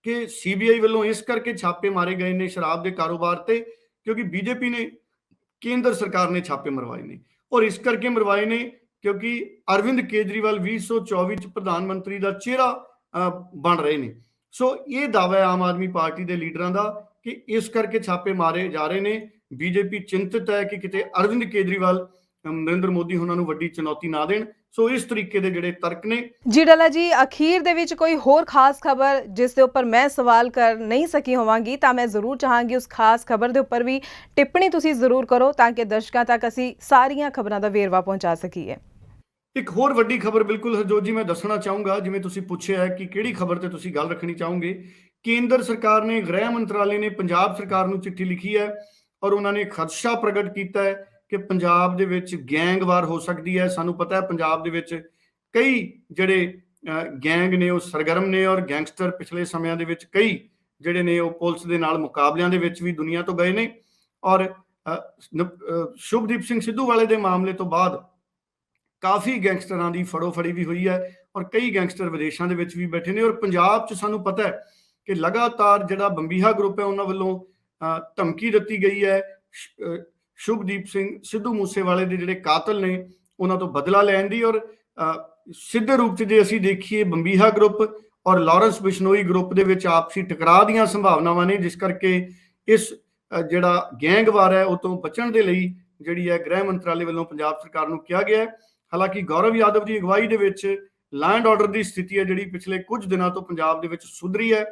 ਕਿ ਸੀਬੀਆਈ ਵੱਲੋਂ ਇਸ ਕਰਕੇ ਛਾਪੇ ਮਾਰੇ ਗਏ ਨੇ ਸ਼ਰਾਬ ਦੇ ਕਾਰੋਬਾਰ ਤੇ ਕਿਉਂਕਿ ਬੀਜੇਪੀ ਨੇ, ਕੇਂਦਰ ਸਰਕਾਰ ਨੇ ਛਾਪੇ ਮਰਵਾਏ ਨੇ। ਔਰ ਇਸ ਕਰਕੇ ਮਰਵਾਏ ਨੇ ਕਿਉਂਕਿ ਅਰਵਿੰਦ ਕੇਜਰੀਵਾਲ 2024 ਚ ਪ੍ਰਧਾਨ ਮੰਤਰੀ ਦਾ ਚਿਹਰਾ ਬਣ ਰਹੇ ਨੇ। ਸੋ ਇਹ ਦਾਅਵਾ ਹੈ ਆਮ ਆਦਮੀ ਪਾਰਟੀ ਦੇ ਲੀਡਰਾਂ ਦਾ ਕਿ ਇਸ ਕਰਕੇ ਛਾਪੇ ਮਾਰੇ ਜਾ ਰਹੇ ਨੇ। ਬੀਜੇਪੀ ਚਿੰਤਤ ਹੈ ਕਿ ਕਿਤੇ ਅਰਵਿੰਦ ਕੇਜਰੀਵਾਲ ਨਰਿੰਦਰ ਮੋਦੀ ਉਹਨਾਂ ਨੂੰ ਵੱਡੀ ਚੁਣੌਤੀ ਨਾ ਦੇਣ। ਸੋ ਇਸ ਤਰੀਕੇ ਦੇ ਜਿਹੜੇ ਤਰਕ ਨੇ। ਜੀ ਡੱਲਾ ਜੀ, ਅਖੀਰ ਦੇ ਵਿੱਚ ਕੋਈ ਹੋਰ ਖਾਸ ਖਬਰ ਜਿਸ ਦੇ ਉੱਪਰ ਮੈਂ ਸਵਾਲ ਕਰ ਨਹੀਂ ਸਕੀ ਹੋਵਾਂਗੀ ਤਾਂ ਮੈਂ ਜ਼ਰੂਰ ਚਾਹਾਂਗੀ ਉਸ ਖਾਸ ਖਬਰ ਦੇ ਉੱਪਰ ਵੀ ਟਿੱਪਣੀ ਤੁਸੀਂ ਜ਼ਰੂਰ ਕਰੋ ਤਾਂ ਕਿ ਦਰਸ਼ਕਾਂ ਤੱਕ ਅਸੀਂ ਸਾਰੀਆਂ ਖਬਰਾਂ ਦਾ ਵੇਰਵਾ ਪਹੁੰਚਾ ਸਕੀਏ। ਇੱਕ ਹੋਰ ਵੱਡੀ ਖਬਰ ਬਿਲਕੁਲ ਹਰਜੋਤ ਜੀ ਮੈਂ ਦੱਸਣਾ ਚਾਹੂੰਗਾ, ਜਿਵੇਂ ਤੁਸੀਂ ਪੁੱਛਿਆ ਹੈ ਕਿ ਕਿਹੜੀ ਖਬਰ ਤੇ ਤੁਸੀਂ ਗੱਲ ਰੱਖਣੀ ਚਾਹੋਗੇ। ਕੇਂਦਰ ਸਰਕਾਰ ਨੇ, ਗ੍ਰਹਿ ਮੰਤਰਾਲੇ ਨੇ ਪੰਜਾਬ ਸਰਕਾਰ ਨੂੰ ਚਿੱਠੀ ਲਿਖੀ ਹੈ ਔਰ ਉਹਨਾਂ ਨੇ ਖਦਸ਼ਾ ਪ੍ਰਗਟ ਕੀਤਾ ਹੈ ਕਿ ਪੰਜਾਬ ਦੇ ਵਿੱਚ ਗੈਂਗਵਾਰ ਹੋ ਸਕਦੀ ਹੈ। ਸਾਨੂੰ ਪਤਾ ਹੈ ਪੰਜਾਬ ਦੇ ਵਿੱਚ ਕਈ ਜਿਹੜੇ ਗੈਂਗ ਨੇ ਉਹ ਸਰਗਰਮ ਨੇ ਔਰ ਗੈਂਗਸਟਰ ਪਿਛਲੇ ਸਮਿਆਂ ਦੇ ਵਿੱਚ ਕਈ ਜਿਹੜੇ ਨੇ ਉਹ ਪੁਲਿਸ ਦੇ ਨਾਲ ਮੁਕਾਬਲਿਆਂ ਦੇ ਵਿੱਚ ਵੀ ਦੁਨੀਆ ਤੋਂ ਗਏ ਨੇ। ਔਰ ਸ਼ੁਭਦੀਪ ਸਿੰਘ ਸਿੱਧੂ ਵਾਲੇ ਦੇ ਮਾਮਲੇ ਤੋਂ ਬਾਅਦ ਕਾਫੀ ਗੈਂਗਸਟਰਾਂ ਦੀ ਫੜੋਫੜੀ ਵੀ ਹੋਈ ਹੈ ਔਰ ਕਈ ਗੈਂਗਸਟਰ ਵਿਦੇਸ਼ਾਂ ਦੇ ਵਿੱਚ ਵੀ ਬੈਠੇ ਨੇ। ਔਰ ਪੰਜਾਬ 'ਚ ਸਾਨੂੰ ਪਤਾ ਹੈ ਕਿ ਲਗਾਤਾਰ ਜਿਹੜਾ ਬੰਬੀਹਾ ਗਰੁੱਪ ਹੈ ਉਹਨਾਂ ਵੱਲੋਂ ਧਮਕੀ ਦਿੱਤੀ ਗਈ ਹੈ ਸ਼ੁਭਦੀਪ ਸਿੰਘ ਸਿੱਧੂ ਮੂਸੇਵਾਲੇ ਦੇ ਜਿਹੜੇ ਕਾਤਲ ਨੇ ਉਹਨਾਂ ਤੋਂ ਬਦਲਾ ਲੈਣ ਦੀ। ਔਰ ਸਿੱਧੇ ਰੂਪ 'ਚ ਜੇ ਅਸੀਂ ਦੇਖੀਏ ਬੰਬੀਹਾ ਗਰੁੱਪ ਔਰ ਲਾਰੈਂਸ ਬਿਸ਼ਨੋਈ ਗਰੁੱਪ ਦੇ ਵਿੱਚ ਆਪਸੀ ਟਕਰਾਅ ਦੀਆਂ ਸੰਭਾਵਨਾਵਾਂ ਨੇ, ਜਿਸ ਕਰਕੇ ਇਸ ਜਿਹੜਾ ਗੈਂਗਵਾਰ ਹੈ ਉਹ ਤੋਂ ਬਚਣ ਦੇ ਲਈ ਜਿਹੜੀ ਹੈ ਗ੍ਰਹਿ ਮੰਤਰਾਲੇ ਵੱਲੋਂ ਪੰਜਾਬ ਸਰਕਾਰ ਨੂੰ ਕਿਹਾ ਗਿਆ ਹੈ। ਹਾਲਾਂਕਿ ਗੌਰਵ ਯਾਦਵ ਦੀ ਅਗਵਾਈ ਦੇ ਵਿੱਚ ਲਾਅ ਆਰਡਰ ਦੀ ਸਥਿਤੀ ਹੈ ਜਿਹੜੀ ਪਿਛਲੇ ਕੁਝ ਦਿਨਾਂ ਤੋਂ ਪੰਜਾਬ ਦੇ ਵਿੱਚ ਸੁਧਰੀ ਹੈ।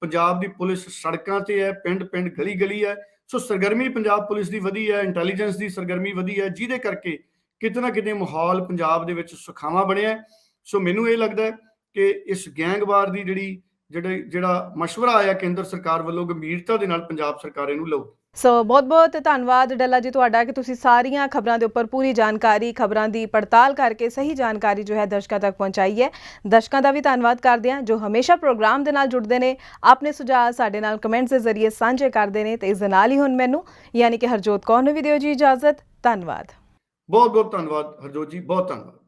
ਪੰਜਾਬ ਦੀ ਪੁਲਿਸ ਸੜਕਾਂ ਤੇ ਹੈ, ਪਿੰਡ ਪਿੰਡ ਗਲੀ ਗਲੀ ਹੈ। ਸੋ ਸਰਗਰਮੀ ਪੰਜਾਬ ਪੁਲਿਸ ਦੀ ਵਧੀ ਹੈ, ਇੰਟੈਲੀਜੈਂਸ ਦੀ ਸਰਗਰਮੀ ਵਧੀ ਹੈ, ਜਿਹਦੇ ਕਰਕੇ ਕਿਤੇ ਨਾ ਕਿਤੇ ਮਾਹੌਲ ਪੰਜਾਬ ਦੇ ਵਿੱਚ ਸੁਖਾਵਾਂ ਬਣਿਆ। ਸੋ ਮੈਨੂੰ ਇਹ ਲੱਗਦਾ ਹੈ ਕਿ ਇਸ ਗੈਂਗਵਾਰ ਦੀ ਜਿਹੜਾ ਮਸ਼ਵਰਾ ਆਇਆ ਕੇਂਦਰ ਸਰਕਾਰ ਵੱਲੋਂ ਗੰਭੀਰਤਾ ਦੇ ਨਾਲ ਪੰਜਾਬ ਸਰਕਾਰ ਇਹਨੂੰ ਲਊ। ਸੋ ਬਹੁਤ-ਬਹੁਤ ਧੰਨਵਾਦ ਡੱਲਾ ਜੀ ਤੁਹਾਡਾ ਕਿ ਤੁਸੀਂ ਸਾਰੀਆਂ ਖਬਰਾਂ ਦੇ ਉੱਪਰ ਪੂਰੀ ਜਾਣਕਾਰੀ, ਖਬਰਾਂ ਦੀ ਪੜਤਾਲ ਕਰਕੇ ਸਹੀ ਜਾਣਕਾਰੀ ਜੋ ਹੈ ਦਰਸ਼ਕਾਂ ਤੱਕ ਪਹੁੰਚਾਈ ਹੈ। ਦਰਸ਼ਕਾਂ ਦਾ ਵੀ ਧੰਨਵਾਦ ਕਰਦੇ ਹਾਂ ਜੋ ਹਮੇਸ਼ਾ ਪ੍ਰੋਗਰਾਮ ਦੇ ਨਾਲ ਜੁੜਦੇ ਨੇ, ਆਪਣੇ ਸੁਝਾਅ ਸਾਡੇ ਨਾਲ ਕਮੈਂਟਸ ਦੇ ਜ਼ਰੀਏ ਸਾਂਝੇ ਕਰਦੇ ਨੇ। ਤੇ ਇਸ ਦੇ ਨਾਲ ਹੀ ਹੁਣ ਮੈਨੂੰ ਯਾਨੀ ਕਿ ਹਰਜੋਤ ਕੌਰ ਨੂੰ ਵੀ ਦਿਓ ਜੀ ਇਜਾਜ਼ਤ। ਧੰਨਵਾਦ। ਬਹੁਤ ਬਹੁਤ ਧੰਨਵਾਦ ਹਰਜੋਤ ਜੀ, ਬਹੁਤ ਧੰਨਵਾਦ।